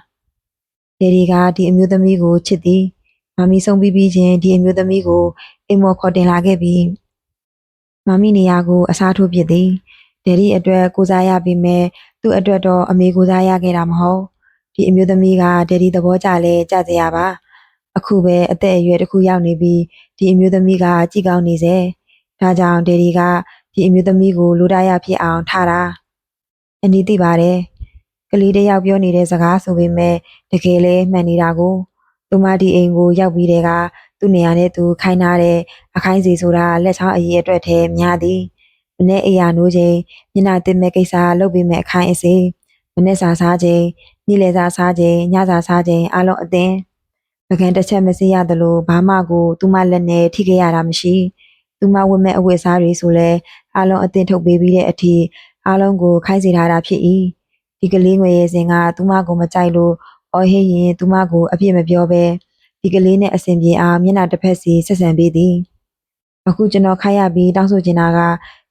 ဒယ်ဒီကဒီအမျိုးသမီးကိုချစ်သည်မမီဆုံးပြီးချင်းဒီအမျိုးသမီးကိုအိမ်မော်ခေါ်တင်လာခဲ့ပြီးမမီနေရာကိုအစားထိုးပစ်သည်ဒယ်ဒီအတွက်ကိုစားရပြီးမဲ့သူ့အတွက်တော့အမေကိုစားရခဲ့တာမဟုတ်ဒီအမျိုးသမီးကဒယ်ဒီသဘောကျလဲကြစရာပါအခုပဲအသက်အရွယ်တစ်ခုရောက်နေပြီးဒီအမျိုးသမီးကကြည်ကောင်းနေစေဒါကြောင့်ဒယ်ဒီကဒီအမျိုးသမီးကိုလိုတာရဖြစ်အောင်ထားတာအန်ဒီသိပါတယ်ကလေးတစ်ယောက်ပြောနေတဲ့စကားဆိုပေမဲ့တကယ်လဲမှန်နေတာကိုသူမဒီအိမ်ကိုရောက်ပြီးတဲ့ကသူ့နေရာနဲ့သူခိုင်းထားတဲ့အခိုင်းစီဆိုတာလက်ချောင်းအရေးအတွက်ထဲများသည်မနေ့အိယာနိုးချိန်မျက်နှာတင်မဲ့ကိစ္စလုပ်ပြီးမဲ့အခိုင်းအစီမနေ့စာစားချိန်နေ့လယ်စာစားချိန်ညစာစားချိန်အလုံးအသင်းပကံတစ်ချက်မစေးရသလိုဘာမှကိုသူမလက်နဲ့ထိခဲ့ရတာမရှိသူမဝတ်မဲ့အဝတ်စားတွေဆိုလဲအလုံးအသင်းထုတ်ပေးပြီးတဲ့အထိအလုံးကိုခိုင်းစေထားတာဖြစ်၏ဒီကလေးငွေရဲ့စင်ကသူမကိုမကြိုက်လို့အော်ဟစ်ရင်သူမကိုအပြစ်မပြောဘဲဒီကလေးနဲ့အဆင်ပြေအောင်မျက်နှာတစ်ဖက်စီဆက်ဆံပေးသည်အခုကျွန်တော်ခိုင်းရပြီးတောင်းဆိုချင်တာက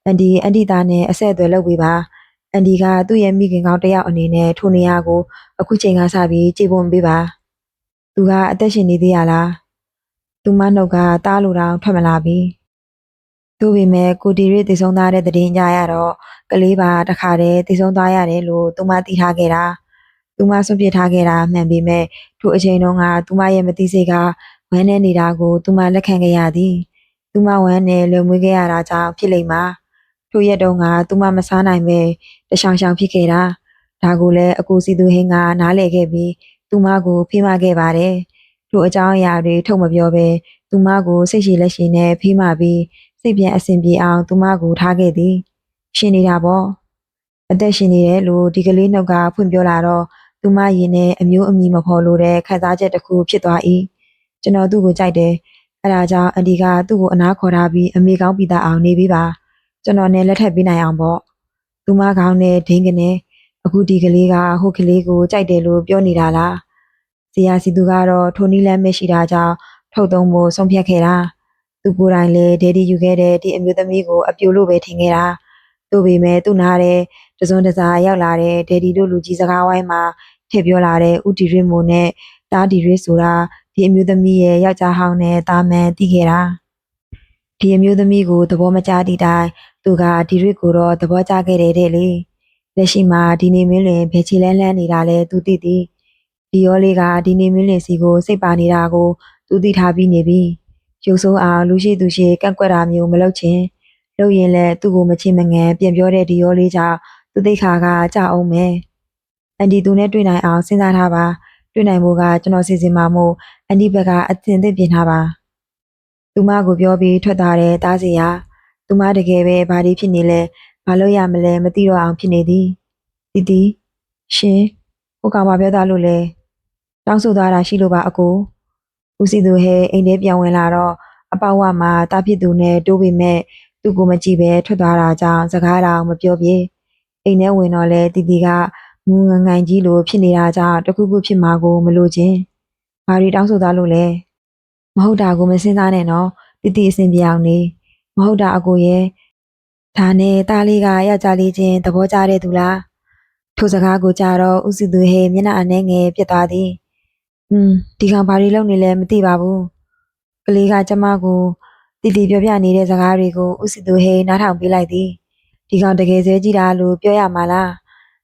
အန်ဒီသားနဲ့အဆက်အသွယ်လုပ်ပေးပါအန်ဒီကသူ့ရဲ့မိခင်ကောင်းတစ်ယောက်အနေနဲ့ထိုနေရာကိုအခုချိန်ကစပြီးကြည်ပွန်ပေးပါသူကအသက်ရှင်နေသေးရလားသူမနှုတ်ကတားလိုတောင်ထွက်မလာပြီသို့ပေမဲ့ကိုတီရစ်တည်ဆုံးသားတဲ့သတင်းကြရတော့ကလေးပါတခါတည်းတည်ဆုံးသွားရတယ်လို့သူမသိထားခဲ့တာသူမဆွန့်ပစ်ထားခဲ့တာမှန်ပေမဲ့ထိုအချိန်တုန်းကသူမရဲ့မသိစိတ်ကဝမ်းနေနေတာကိုသူမလက်ခံခဲ့ရသည်သူမဝမ်းနဲ့လွယ်မွေးခဲ့ရတာကြောင့်ဖြစ်လိမ့်မှာထိုရက်တုန်းကသူမမစားနိုင်ပဲတရှောင်ရှောင်ဖြစ်ခဲ့တာဒါကိုလည်းအကိုစီသူဟင်းကနားလည်ခဲ့ပြီးသူမကိုဖိမခဲ့ပါတယ်ထိုအကြောင်းအရာတွေထုတ်မပြောဘဲသူမကိုစိတ်ရှိလက်ရှိနဲ့ဖိမပြီးစိတ်ပြန်အဆင်ပြေအောင်သူမကိုထားခဲ့သည်ရှင်နေတာပေါ့အသက်ရှင်နေတယ်လို့ဒီကလေးနှုတ်ကဖွင့်ပြောလာတော့သူမရင်နဲ့အမျိုးအမည်မဖော်လို့တဲ့ခံစားချက်တစ်ခုဖြစ်သွား၏ကျွန်တော်သူ့ကိုကြိုက်တယ်အဲဒါကြောင့်အန်ဒီကသူ့ကိုအနားခေါ်ထားပြီးအမေကောင်းပြီးသားအောင်နေပြီးပါကျွန်တော်နဲ့လက်ထပ်ပေးနိုင်အောင်ပေါ့သူမကောင်းနဲ့ဒိန်းကနေအခုဒီကလေးကဟိုကလေးကိုကြိုက်တယ်လို့ပြောနေတာလားဇီယာစီသူကတော့ထိုနီးလမ်းမရှိတာကြောင့်ထုတ်သုံးဖို့ဆုံးဖြတ်ခဲ့တာသူကိုယ်တိုင်လည်းဒယ်ဒီယူခဲ့တဲ့ဒီအမျိုးသမီးကိုအပြိုလို့ပဲထင်ခဲ့တာတို့ပေမဲ့သူ့နားတဲ့တစုံတစားရောက်လာတဲ့ဒယ်ဒီတို့လူကြီးစကားဝိုင်းမှာထည့်ပြောလာတဲ့ဦးတီရစ်မိုနဲ့တားဒီရစ်ဆိုတာဒီအမျိုးသမီးရဲ့ယောက်ျားဟောင်းနဲ့တာမန်သိခဲ့တာဒီအမျိုးသမီးကိုသဘောမကျသည့်တိုင်သူကဒီရစ်ကိုတော့သဘောကျခဲ့တယ်တဲ့လေလက်ရှိမှာဒီနေမင်းလင်ဘယ်ချီလန်းလန်းနေတာလဲသူသိသည်ဒီရောလေးကဒီနေမင်းလင်စီကိုစိတ်ပါနေတာကိုသူသိထားပြီးနေပြီရုပ်ဆိုးအောင်လူရှိသူရှိကန့်ကွက်တာမျိုးမလုပ်ချင်လုပ်ရင်လည်းသူ့ကိုမချင်မငန်ပြန်ပြောတဲ့ဒီရောလေးကြောင့်သူသိခါကကြအောင်မယ်အန်ဒီသူနဲ့တွေ့နိုင်အောင်စဉ်းစားထားပါတွေ့နိုင်မှုကကျွန်တော်စီစဉ်မှာမို့အန်ဒီဘက်ကအသင်သင့်ပြင်ထားပါသူမကိုပြောပြီးထွက်သွားတဲ့တားစီယာသူမတကယ်ပဲဘာဒီဖြစ်နေလဲဘာလို့ရမလဲမသိတော့အောင်ဖြစ်နေသည်တီရှင်ဟိုကောင်မပြောသားလို့လဲတောင်းဆိုသွားတာရှိလို့ပါအကိုဦးစီသူဟဲအိမ်ထဲပြောင်းဝင်လာတော့အပေါဝမှာတားဖြစ်သူနဲ့တိုးပေမဲ့သူ့ကိုမကြည့်ပဲထွက်သွားတာကြောင့်စကားတော်မပြောပြေအိမ်ထဲဝင်တော့လဲတီကငူငငိုင်ကြီးလိုဖြစ်နေတာကြောင့်တခုခုဖြစ်မှာကိုမလို့ချင်းဘာတွေတောင်းဆိုသားလို့လဲမဟုတ်တာကိုမစင်စားနဲ့နော်တီအစဉ်ပြောင်းနေမဟုတ်တာအကိုရဲ့ဒါနဲ့တားလေးကယောက်ျားလေးချင်းသဘောကျတဲ့သူလားထိုစကားကိုကြားတော့ဦးစီသူဟဲမျက်နှာအနှဲငယ်ပြစ်သွားသည်ဒီကောင်ဘာတွေလုပ်နေလဲမသိပါဘူးကလေးကကျမကို တီတီပြောပြနေတဲ့စကားတွေကိုဦးစီသူဟိန်းနားထောင်ပေးလိုက်သည်ဒီကောင်တကယ်ဇဲကြီးတာလို့ပြောရမှာလာ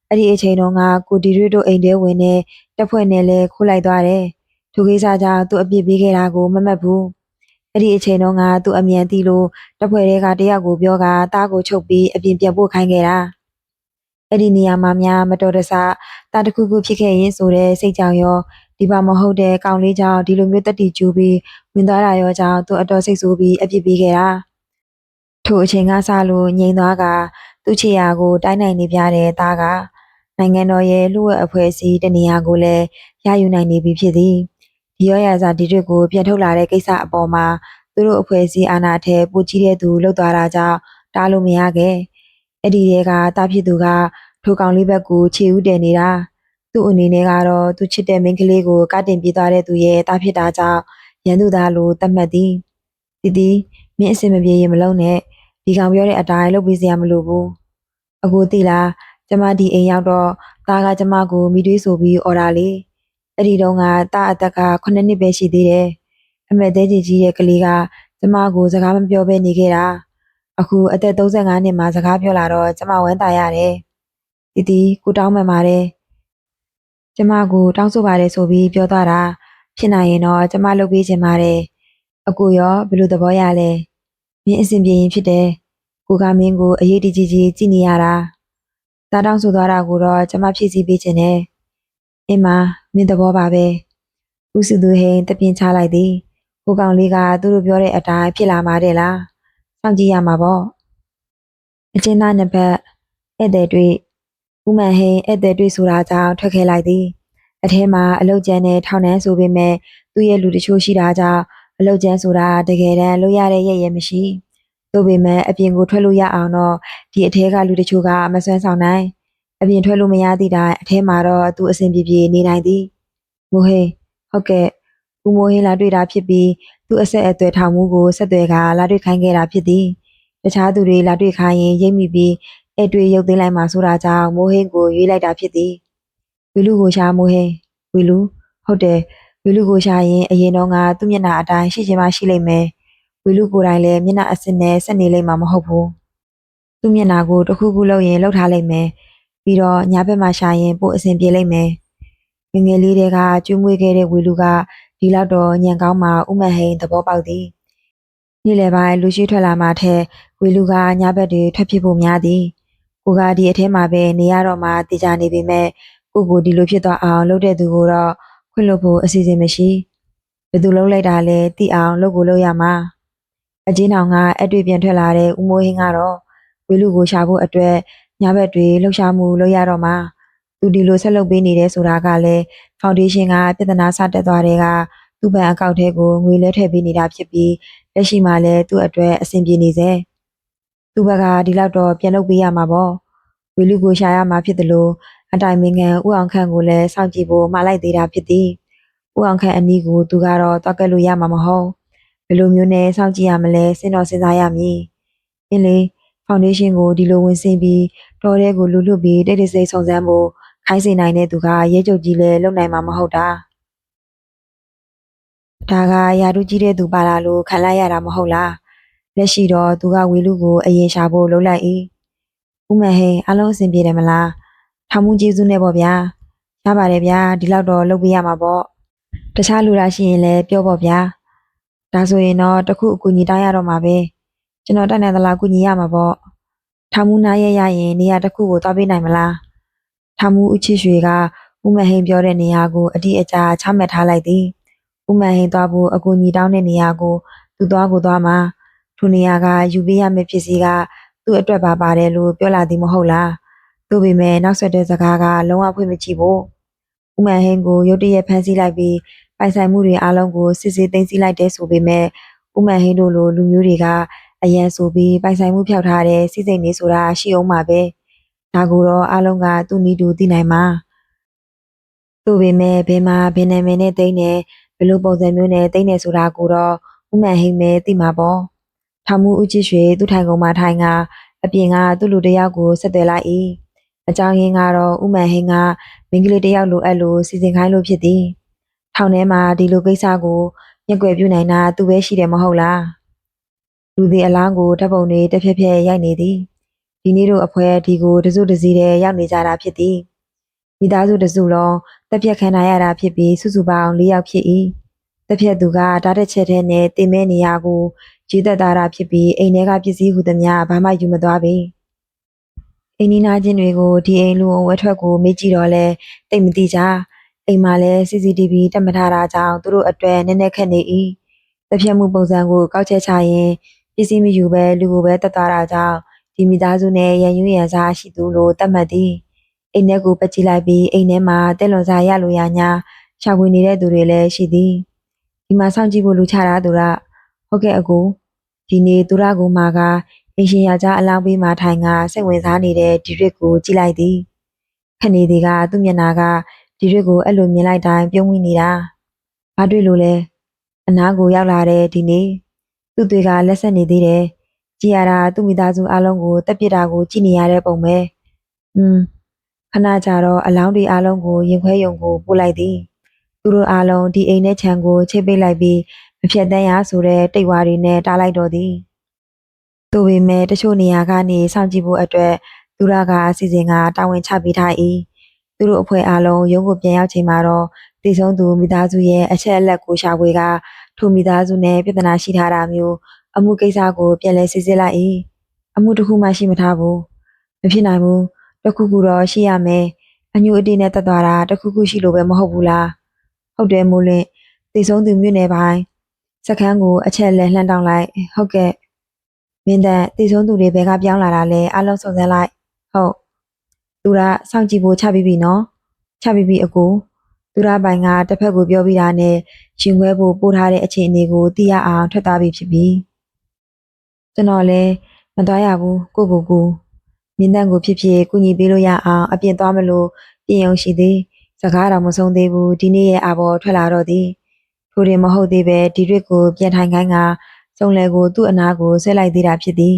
းအဲ့ဒီအချိန်တုန်းကကိုတီရွတ်တို့အိမ်ထဲဝင်နေတက်ဖွဲ့နဲ့လဲခိုးလိုက်သွားတယ်သူကိစ္စကြောင့်သူအပြစ်ပေးခဲ့တာကိုမမှတ်ဘူးအဲ့ဒီအချိန်တုန်းကသူအမြန်တီလို့တက်ဖွဲ့တွေကတယောက်ကိုပြောကတားကိုချုပ်ပြီးအပြင်ပြန်ပို့ခိုင်းခဲ့တာအဲ့ဒီနေရာမှာများမတော်တဆတာတစ်ခုခုဖြစ်ခဲ့ရင်ဆိုတဲ့စိတ်ကြောင့်ရောဒီပါမဟုတ်တဲ့ကောင်လေးကြောင့်ဒီလိုမျိုးတက်တီကျူပြီးဝင်သွားတာရောကြောင့်သူအတော်စိတ်ဆိုးပြီးအပြစ်ပေးခဲ့တာထိုအချိန်ကစလို့ငြိမ်သွားကသူ့ချေရာကိုတိုင်းနိုင်နေပြတဲ့သားကနိုင်ငံတော်ရဲ့လူ့ဝက်အဖွဲ့အစည်းတနေရာကိုလည်းရယူနိုင်နေပြီဖြစ်သည်ဒီရောရာစာဒီတွကိုပြန်ထုတ်လာတဲ့ကိစ္စအပေါ်မှာသူတို့အဖွဲ့အစည်းအာဏာထဲပိုကြီးတဲ့သူလှုပ်သွားတာကြောင့်တားလို့မရခဲ့အဲ့ဒီတဲကတားဖြစ်သူကထိုကောင်လေးဘက်ကိုခြေဥတည်နေတာသူ့အနေနဲ့ကတော့သူချစ်တဲ့မိန်းကလေးကိုကတင်ပြေးသွားတဲ့သူရဲ့တားဖြစ်တာကြောင့်ရန်သူသားလို့သတ်မှတ်သည်တီမင်းအစင်မပြေရင်မလုံးနဲ့ဒီကောင်ပြောတဲ့အတိုင်းလုပ်ပေးစရာမလိုဘူးအခုသိလားကျမဒီအိမ်ရောက်တော့သားကကျမကိုမိတွေးဆိုပြီးអော်တာလေအဲ့ဒီတုန်းကသားအသက်က9နှစ်ပဲရှိသေးတယ်အမေသေးကြီးကြီးရဲ့ကလေးကကျမကိုစကားမပြောဘဲနေခဲ့တာအခုအသက်35နှစ်မှာစကားပြောလာတော့ကျမဝမ်းသာရတယ်တီကိုတောင်းမှန်ပါတယ်ကျမကိုတောင်းဆိုပါတယ်ဆိုပြီးပြောသွားတာဖြစ်နိုင်ရင်တော့ကျမလုပ်ပေးခြင်းပါတယ်အကူရောဘယ်လိုသဘောရလဲမင်းအဆင်ပြေရင်ဖြစ်တယ်ကိုကမင်းကိုအရေးတကြီးကြီးကြည့်နေရတာတားတောင်းဆိုသွားတာကိုတော့ကျမဖြည့်ဆည်းပေးခြင်းနဲ့အင်းမမင်းသဘောပါပဲဦးစုသူဟိန်တပြင်းချလိုက်သည်ကိုကောင်လေးကသူတို့ပြောတဲ့အတိုင်းဖြစ်လာမှာတဲ့လားစောင့်ကြည့်ရမှာပေါ့အချင်းသားနှစ်ဖက်ဧည့်သည်တွေ့ဦးမန်ဟိန်ဧည့်သည်တွေ့ဆိုတာကြောင့်ထွက်ခဲလိုက်သည်အထဲမှာအလုတ်ကျန်းနဲ့ထောင်နှန်းဆိုပေမဲ့သူ့ရဲ့လူတချို့ရှိတာကြောင့်အလုတ်ကျန်းဆိုတာတကယ်တမ်းလို့ရတဲ့ရဲ့မရှိသို့ပေမဲ့အပြင်ကိုထွက်လို့ရအောင်တော့ဒီအထဲကလူတချို့ကမဆွမ်းဆောင်နိုင်အပြင်ထွက်လို့မရသည့်တိုင်အထဲမှာတော့သူအစဉ်ပြေပြေနေနိုင်သည်မိုဟိန်ဟုတ်ကဲ့ဦးမိုဟိန်လာတွေ့တာဖြစ်ပြီးသူအဆက်အသွယ်ထောင်မှုကိုဆက်သွယ်ကလာတွေ့ခိုင်းခဲ့တာဖြစ်သည်တခြားသူတွေလာတွေ့ခိုင်းရင်ရိပ်မိပြီးအဲ့တွေ့ရုပ်သိမ်းလိုက်မှဆိုတာကြောင့်မိုဟိန်ကိုရွေးလိုက်တာဖြစ်သည်ဝီလူကိုရှာမိုဟိန်ဝီလူဟုတ်တယ်ဝီလူကိုရှာရင်အရင်တော့ကသူ့မျက်နှာအတိုင်းရှိချင်မှရှိလိမ့်မယ်ဝီလူကိုယ်တိုင်လည်းမျက်နှာအစစ်နဲ့ဆက်နေလိမ့်မှာမဟုတ်ဘူးသူ့မျက်နှာကိုတစ်ခုခုလုပ်ရင်လှုပ်ထားလိမ့်မယ်ပြီးတော့ညာဘက်မှာရှာရင်ပိုအဆင်ပြေလိမ့်မယ်ငငယ်လေးတွေကကျွေးမွေးခဲ့တဲ့ဝီလူကဒီလောက်တော့ညံကောင်းမှဥမန်ဟိန်သဘောပေါက်သည်နေ့လယ်ပိုင်းလူရှိထွက်လာမှထဲဝီလူကညာဘက်တွေထွက်ဖြစ်ဖို့များသည်ကိုကဒီအထဲမှာပဲနေရတော့မှတည်ကြနေပေမဲ့ကိုဒီလိုဖြစ်သွားအောင်လုပ်တဲ့သူကိုတော့ခွင့်လွှတ်ဖို့အစီအစဉ်မရှိဘယ်သူလုံးလိုက်တာလဲသိအောင်လုပ်ကိုလုပ်ရမှာအချင်းတောင်ကအတွေ့ပြန်ထွက်လာတဲ့ဦးမိုးဟင်းကတော့ဝီလူကိုရှာဖို့အတွက်ညာဘက်တွေလှုပ်ရှားမှုလုပ်ရတော့မှာသူဒီလိုဆက်လုပ်ပေးနေတယ်ဆိုတာကလည်းဖောင်ဒေးရှင်းကပြဿနာစတက်သွားတဲ့ကသူ့ဘဏ်အကောင့်ထဲကိုငွေလဲထည့်ပေးနေတာဖြစ်ပြီးလက်ရှိမှာလည်းသူ့အတွက်အဆင်ပြေနေစေသူ့ဘက်ကဒီလောက်တော့ပြန်လုပ်ပေးရမှာပေါ့ဝီလူကိုရှာရမှာဖြစ်တယ်လို့အတိုင်ပင်ခံဦးအောင်ခန့်ကိုလည်းစောင့်ကြည့်ဖို့မှာလိုက်သေးတာဖြစ်သည်ဦးအောင်ခန့်အနီးကိုသူကတော့တွားကက်လို့ရမှာမဟုတ်ဘယ်လိုမျိုးနဲ့စောင့်ကြည့်ရမလဲစဉ်းစားရမည်အင်းလေဖောင်ဒေးရှင်းကိုဒီလိုဝင်ဆင်းပြီးတော်တဲ့ကိုလူလွတ်ပြီးတိတ်တိတ်ဆိတ်ဆုံစမ်းဖို့ခိုင်းစေနိုင်တဲ့သူကရဲချုပ်ကြီးလည်းလုံနိုင်မှာမဟုတ်တာဒါကယာတို့ကြီးတဲ့သူပါလာလို့ခံလိုက်ရတာမဟုတ်လားလက်ရှိတော့သူကဝေလူကိုအရင်ရှာဖို့လှုပ်လိုက်၏ဦးမဟိန်အလုံးအစင်ပြေတယ်မလားထောင်မှုကျေးဇူးနဲ့ပေါ့ဗျာရပါတယ်ဗျာဒီလောက်တော့လုပ်ပေးရမှာပေါ့တခြားလူလာရှိရင်လည်းပြောပေါ့ဗျာဒါဆိုရင်တော့တခုအကူအညီတောင်းရတော့မှာပဲကျွန်တော်တတ်နိုင်သလားကူညီရမှာပေါ့ထောင်မှုနားရရင်နေရာတစ်ခုကိုသွားပေးနိုင်မလားထောင်မှုဦးချစ်ရွှေကဦးမဟိန်ပြောတဲ့နေရာကိုအတိအကျချမှတ်ထားလိုက်သည်ဦးမဟိန်သွားဖို့အကူအညီတောင်းတဲ့နေရာကိုသူသွားမှာထိုနေရာကယူပေးရမယ့်ဖြစ်စီကသူ့အတွက်ပါပါတယ်လို့ပြောလာသည်မဟုတ်လားသို့ပေမဲ့နောက်ဆက်တဲ့စကားကလုံးဝဖွင့်မကြည့်ဘူးဦးမဟိန်ကိုရုတ်တရက်ဖမ်းဆီးလိုက်ပြီးပိုင်ဆိုင်မှုတွေအားလုံးကိုစစ်ဆေးသိမ်းဆည်းလိုက်တဲ့ဆိုပေမဲ့ဦးမဟိန်တို့လိုလူမျိုးတွေကအရန်ဆိုပြီးပိုင်ဆိုင်မှုဖျောက်ထားတဲ့စီစိတ်နေဆိုတာရှိအောင်ပါပဲဒါကိုတော့အားလုံးကသူ့နီးတူသိနိုင်မှာသို့ပေမဲ့ဘယ်မှာဘယ်နာမည်နဲ့တိမ့်နေဘယ်လိုပုံစံမျိုးနဲ့တိမ့်နေဆိုတာကိုတော့ဦးမန်ဟိမ့်ပဲသိမှာပေါ့ထောင်မှုဦးချစ်ရွှေသူ့ထိုင်ကုန်မှာထိုင်ကအပြင်ကသူ့လူတစ်ယောက်ကိုဆက်သွယ်လိုက်၏အကြောင်းရင်းကတော့ဦးမန်ဟိမ့်ကမိန်းကလေးတစ်ယောက်လိုအပ်လို့စီစဉ်ခိုင်းလို့ဖြစ်သည်ထောင်ထဲမှာဒီလိုကိစ္စကိုမျက်ကွယ်ပြုနိုင်တာသူပဲရှိတယ်မဟုတ်လား လူသည်အလောင်းကိုဓာတ်ပုံတွေတစ်ဖြက်ဖြက်ရိုက်နေသည်ဒီနေ့တို့အဖွဲဒီကိုတစုတစည်းတည်းရောက်နေကြတာဖြစ်သည်မိသားစုတစုလုံးတက်ပြက်ခံရတာဖြစ်ပြီးစုစုပေါင်း၄ယောက်ဖြစ်၏တက်ပြက်သူကဓာတ်တစ်ချက်ထဲနဲ့တင်မဲနေရကိုကြီးသက်သားတာဖြစ်ပြီးအိမ်ထဲကပစ္စည်းဟုသမျှဘာမှယူမသွားပေအိမ်နီးနားချင်းတွေကိုဒီအိမ်လူဝက်ထွက်ကိုမေးကြည့်တော့လဲတိတ်မသိကြအိမ်မှာလဲ CCTV တက်မထားတာကြောင့်သူတို့အတွက်နည်းနည်းခက်နေ၏တက်ပြက်မှုပုံစံကိုကောက်ချက်ချရင်ပစ္စည်းမယူဘဲလူကိုပဲတက်သွားတာကြောင့်ဒီမိသားစုနဲ့ရန်ယူရန်စားရှိသူလို့သတ်မှတ်သည်အိမ်ထဲကိုပတ်ကြည့်လိုက်ပြီးအိမ်ထဲမှာတဲလွန်စားရလိုရညာရှာဖွေနေတဲ့သူတွေလည်းရှိသည်ဒီမှာစောင့်ကြည့်ဖို့လူချတာသူရဟုတ်ကဲ့အကိုဒီနေ့သူရကိုမှာကအင်ရှင်ယောက်ျားအလောင်းပေးမှထိုင်ကစိတ်ဝင်စားနေတဲ့ဒီရစ်ကိုကြည့်လိုက်သည်ခဏနေသည်ကသူ့မျက်နှာကဒီရစ်ကိုအဲ့လိုမြင်လိုက်တိုင်းပြုံးမိနေတာဘာတွေ့လို့လဲအနားကိုရောက်လာတဲ့ဒီနေ့သူ့တွေကလက်ဆက်နေသေးတယ်ကြည်ရတာသူ့မိသားစုအလုံးကိုတက်ပစ်တာကိုကြည့်နေရတဲ့ပုံပဲခဏကြာတော့အလောင်းတွေအလုံးကိုရင်ခွဲယုံကိုပို့လိုက်သည်သူတို့အလုံးဒီအိမ်နဲ့ခြံကိုချိတ်ပိတ်လိုက်ပြီးမဖြတ်တန်းရဆိုတဲ့တိတ်ဝါတွေနဲ့တားလိုက်တော့သည်သူပေမဲ့တချို့နေရာကနေစောင့်ကြည့်ဖို့အတွက်သူရကအစီအစဉ်ကတာဝန်ချပေးထား၏သူတို့အဖွဲ့အလုံးရုံးကိုပြန်ရောက်ချိန်မှာတော့တည်ဆုံးသူမိသားစုရဲ့အချက်အလက်ကိုရှာဖွေကထိုမိသားစုနဲ့ပြဿနာရှိထားတာမျိုးအမှုကိစ္စကိုပြန်လည်စစ်ဆေးလိုက်၏အမှုတစ်ခုမှရှိမထားဘူးမဖြစ်နိုင်ဘူးတစ်ခုခုတော့ရှိရမယ်အညူအတေးနဲ့တက်သွားတာတစ်ခုခုရှိလို့ပဲမဟုတ်ဘူးလားဟုတ်တယ်မိုးလင့်တည်ဆုံးသူမြို့နယ်ပိုင်းစခန်းကိုအချက်လက်လှမ်းတောင်းလိုက်ဟုတ်ကဲ့မင်းသက်တည်ဆုံးသူတွေဘက်ကပြောင်းလာတာလဲအလုံးစုံစမ်းလိုက်ဟုတ်သူကစောင့်ကြည့်ဖို့ချပြီးပြီနော်ချပြီးပြီအကိုသူရပိုင်ကတစ်ဖက်ကိုပြောပြီးတာနဲ့ရှင်ခွဲဖို့ပို့ထားတဲ့အခြေအနေကိုသိရအောင်ထွက်သွားပြီဖြစ်ပြီကျွန်တော်လည်းမသွားရဘူးကိုမင်းတန်းကိုဖြစ်ဖြစ်ကူညီပေးလို့ရအောင်အပြင်သွားမလို့ပြင်ုံရှိသေးစကားတော့မဆုံးသေးဘူးဒီနေ့ရဲ့အဘော်ထွက်လာတော့သည်ထိုတင်မဟုတ်သေးပဲဒီရစ်ကိုပြန်ထိုင်ခိုင်းကစုံလဲကိုသူ့အနာကိုဆွဲလိုက်သေးတာဖြစ်သည်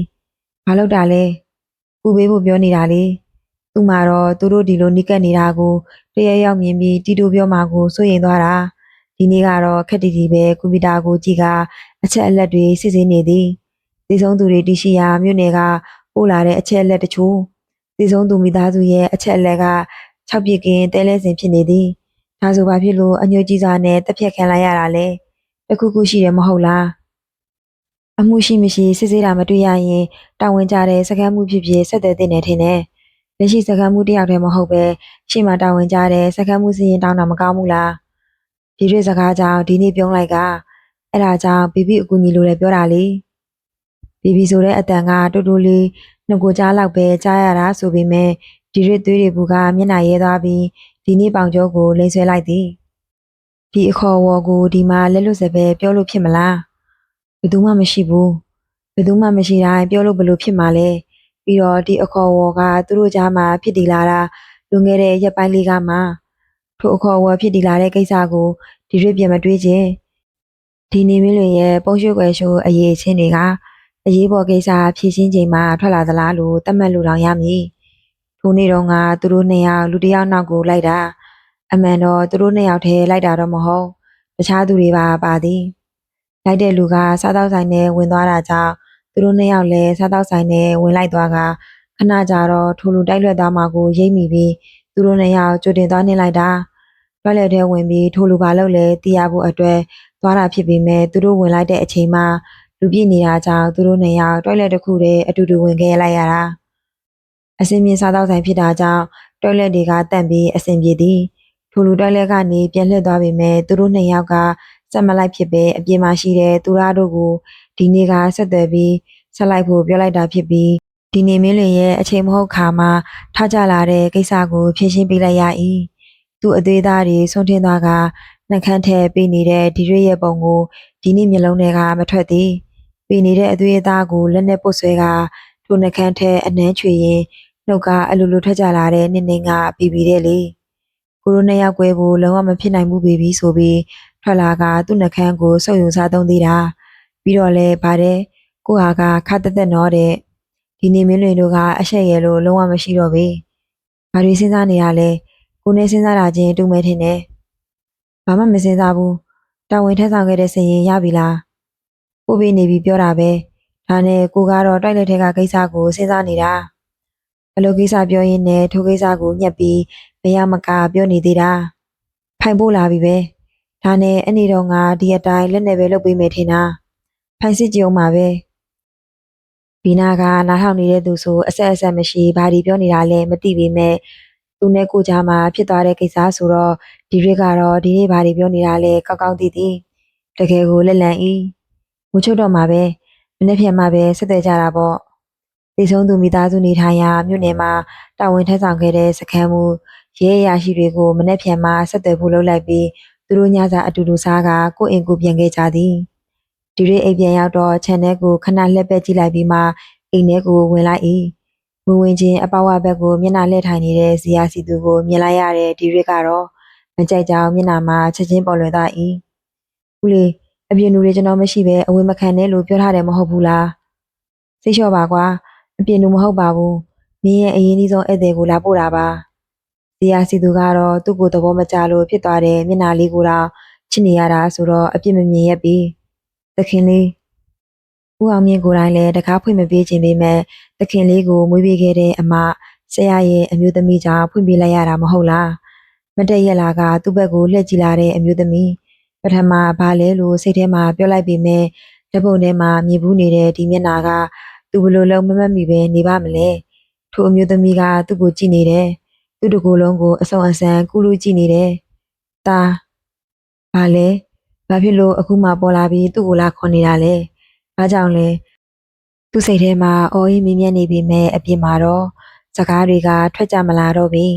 မလုပ်တာလဲပူပေးဖို့ပြောနေတာလေသူ့မှာတော့သူတို့ဒီလိုနိကက်နေတာကိုတရရောက်မြင်ပြီးတီတိုပြောမှာကိုစိုးရိမ်သွားတာဒီနေ့ကတော့ခက်တီတီပဲကွန်ပျူတာကိုကြည့်ကအချက်အလက်တွေစစ်ဆေးနေသည်ဒီဆုံးသူတွေတရှိရာမြို့နယ်ကပို့လာတဲ့အချက်အလက်တချို့ဒီဆုံးသူမိသားစုရဲ့အချက်အလက်က6ပြစ်ကင်းတဲလဲစဉ်ဖြစ်နေသည်ဒါဆိုဘာဖြစ်လို့အညွှန်းကြီးစွာနဲ့တက်ဖြတ်ခံလိုက်ရတာလဲတခုခုရှိတယ်မဟုတ်လားအမှုရှိမရှိစစ်ဆေးတာမတွေ့ရရင်တာဝန်ကြတဲ့စကမ်းမှုဖြစ်ဖြစ်ဆက်သွယ်တင်နေထင်တယ်လက်ရှိစကမ်းမှုတယောက်တည်းမဟုတ်ပဲရှေ့မှာတာဝန်ကြတဲ့စကမ်းမှုစီရင်တောင်းတာမကောင်းဘူးလားဒီရွေးစကားကြောင့်ဒီနေ့ပြုံးလိုက်ကအဲ့ဒါကြောင့်ဘီဘီအကူညီလိုလည်းပြောတာလေဘီဘီဆိုတဲ့အတန်ကတူတူလေးနှုတ်ကိုကြားလောက်ပဲကြားရတာဆိုပေမဲ့ဒီရွေးသွေးတွေဘူးကမျက်နှာရဲသွားပြီးဒီနေ့ပေါင်ကျော်ကိုလိမ့်ဆွဲလိုက်သည်ဒီအခေါ်အဝေါ်ကိုဒီမှာလက်လွတ်စပဲပြောလို့ဖြစ်မလားဘယ်သူမှမရှိဘူးဘယ်သူမှမရှိတိုင်းပြောလို့ဘလို့ဖြစ်မှာလဲပြီးတော့ဒီအခေါ်အဝေါ်ကသူတို့ကြားမှာဖြစ်တည်လာတာလွန်ခဲ့တဲ့ရက်ပိုင်းလေးကမှထိုအခေါ်အဝေါ်ဖြစ်တည်လာတဲ့ကိစ္စကိုဒီရွေးပြန်မတွေးခြင်းဒီနေမင်းတွေရဲ့ပုံရွှေွယ်ရှိုးအရေးချင်းတွေကအရေးပေါ်ကိစ္စဖြည့်ရှင်းချိန်မှာထွက်လာသလားလို့သတ်မှတ်လို့တောင်ရမည်ထိုနေ့တုန်းကသူတို့နှစ်ယောက်လူတစ်ယောက်နောက်ကိုလိုက်တာအမှန်တော့သူတို့နှစ်ယောက်တည်းလိုက်တာတော့မဟုတ်တခြားသူတွေပါသည်လိုက်တဲ့လူကစားတောက်ဆိုင်နဲ့ဝင်သွားတာကြောင့်သူတို့နှစ်ယောက်လည်းစားတောက်ဆိုင်နဲ့ဝင်လိုက်သွားကခဏကြာတော့ထိုလူတိုက်လွှတ်သွားမှကိုရိပ်မိပြီးသူတို့နှစ်ယောက်ကြိုတင်သွားနှင်လိုက်တာတွက်လက်ထဲဝင်ပြီးထိုလူပါလို့လဲတီးရဖို့အတွက်သွားတာဖြစ်ပေမဲ့သူတို့ဝင်လိုက်တဲ့အချိန်မှာလူပြည့်နေတာကြောင့်သူတို့နှစ်ယောက်တွက်လက်တစ်ခုတည်းအတူတူဝင်ခဲ့လိုက်ရတာအစင်းမြင့်စားတောက်ဆိုင်ဖြစ်တာကြောင့်တွက်လက်တွေကတန့်ပြီးအဆင်ပြေသည်ထိုလူတွက်လက်ကနေပြန်လှည့်သွားပေမဲ့သူတို့နှစ်ယောက်ကစက်မလိုက်ဖြစ်ပဲအပြင်မှာရှိတဲ့သူရတို့ကိုဒီနေ့ကဆက်သွယ်ပြီးဆက်လိုက်ဖို့ပြောလိုက်တာဖြစ်ပြီးဒီနေမင်းလင်ရဲ့အချိန်မဟုတ်ခါမှာထားကြလာတဲ့ကိစ္စကိုဖြေရှင်းပေးလိုက်ရ၏သူအသေးသားတွေဆုံးထင်းသွားကနှက်ခမ်းထဲပေးနေတဲ့ဒီရွေရဲ့ပုံကိုဒီနေ့မျိုးလုံးတွေကမထွက်သည်ပေးနေတဲ့အသွေးအသားကိုလက်နဲ့ပုတ်ဆွဲကထိုနှက်ခမ်းထဲအနှမ်းချွေရင်နှုတ်ကအလိုလိုထွက်ကြလာတဲ့နင်းကပြီးပြီးတဲ့လေကိုရိုနှစ်ယောက်ကွဲဖို့လုံးဝမဖြစ်နိုင်ဘူးဘေဘီဆိုပြီးထွက်လာကသူ့နှက်ခမ်းကိုဆုပ်ယူစားသုံးသေးတာပြီးတော့လဲဗါတဲ့ကိုဟာကခါတက်တက်တော့တဲ့ဒီနေမင်းတွေတို့ကအဆက်ရဲလို့လုံးဝမရှိတော့ပေဘာတွေစဉ်းစားနေရလဲကိုနေစဉ်းစားတာချင်းတူမဲထင်တယ်ဘာမှမစဉ်းစားဘူးတာဝန်ထမ်းဆောင်ခဲ့တဲ့စင်ရင်ရပြီလားပို့ပေးနေပြီပြောတာပဲ ဒါနဲ့ကိုကတော့တိုက်လက်ထဲကကိစ္စကိုစဉ်းစားနေတာအလုပ်ကိစ္စပြောရင်းနဲ့ထိုကိစ္စကိုညှက်ပြီးမရမကပြောနေသေးတာဖိုင်ပို့လာပြီပဲဒါနဲ့အနေတော့ငါဒီအတိုင်းလက်နဲ့ပဲလုပ်ပေးမယ်ထင်တာဖိုင်စစ်ကြုံမှာပဲဘီနာကနားထောင်နေတဲ့သူဆိုအဆက်အဆက်မရှိဘာဒီပြောနေတာလဲမသိပေမဲ့သူနဲ့ကိုကြားမှာဖြစ်သွားတဲ့ကိစ္စဆိုတော့ဒီရက်ကတော့ဒီနေ့ဘာဒီပြောနေတာလဲကောက်ကောက်သိသိတကယ်ကိုလက်လန့်ဤမချုပ်တော့မှာပဲမနေ့ပြန်မှပဲဆက်သွယ်ကြတာပေါ့တေဆုံးသူမိသားစုနေထိုင်ရာမြို့နယ်မှာတာဝန်ထမ်းဆောင်ခဲ့တဲ့စခန်းမူရဲအရာရှိတွေကိုမနေ့ပြန်မှဆက်သွယ်ဖို့လုပ်လိုက်ပြီးသူတို့ညစာအတူတူစားကကိုယ့်အိမ်ကိုပြန်ခဲ့ကြသည်ဒီရက်အိမ်ပြန်ရောက်တော့ channel ကိုခဏလှည့်ပက်ကြည့်လိုက်ပြီးမှအိမ်ထဲကိုဝင်လိုက်၏မဝင်ချင်းအပေါဝဘက်ကိုမျက်နှာလှည့်ထိုင်နေတဲ့ဇီယာစီသူကိုမြင်လိုက်ရတဲ့ဒီရက်ကတော့မကြိုက်ကြောင်မျက်နှာမှာချက်ချင်းပေါ်လွင်သွား၏ဦးလေးအပြင်လူတွေကျွန်တော်မရှိပဲအဝင်မခံနဲ့လို့ပြောထားတယ်မဟုတ်ဘူးလားစိတ်လျှော့ပါကွာအပြင်လူမဟုတ်ပါဘူးမင်းရဲ့အရင်ကြီးဆုံးဧည့်သည်ကိုလာပို့တာပါဇီယာစီသူကတော့သူ့ကိုသဘောမကျလို့ဖြစ်သွားတဲ့မျက်နှာလေးကိုတော့ချစ်နေရတာဆိုတော့အပြစ်မမြင်ရက်ပြီးသခင်လေးဦးအောင်မြင့်ကိုယ်တိုင်လည်းတကားဖွင့်မပေးခြင်းပေမဲ့သခင်လေးကိုမွေးပေးခဲ့တဲ့အမဆရာရဲ့အမျိုးသမီးကြောင့်ဖွင့်ပေးလိုက်ရတာမဟုတ်လားမတည့်ရက်လာကသူ့ဘက်ကိုလှည့်ကြည့်လာတဲ့အမျိုးသမီးပထမဘာလဲလို့စိတ်ထဲမှာပြောလိုက်ပေမဲ့လက်ပုံထဲမှာမြင်ဘူးနေတဲ့ဒီမျက်နှာကသူဘလို့လုံးမမတ်မိပဲနေပါမလဲထိုအမျိုးသမီးကသူ့ကိုကြည့်နေတယ်သူ့တကူလုံးကိုအဆုံအဆန်ကူးလူကြည့်နေတယ်တာဘာလဲဘာဖြစ်လို့အခုမှပေါ်လာပြီးသူ့ကိုလာခေါ်နေတာလဲဘာကြောင့်လဲသူ့စိတ်ထဲမှာအော်အေးမြင်မြတ်နေပြီမဲ့အပြင်မှာတော့စကားတွေကထွက်ကြမလာတော့ဘူး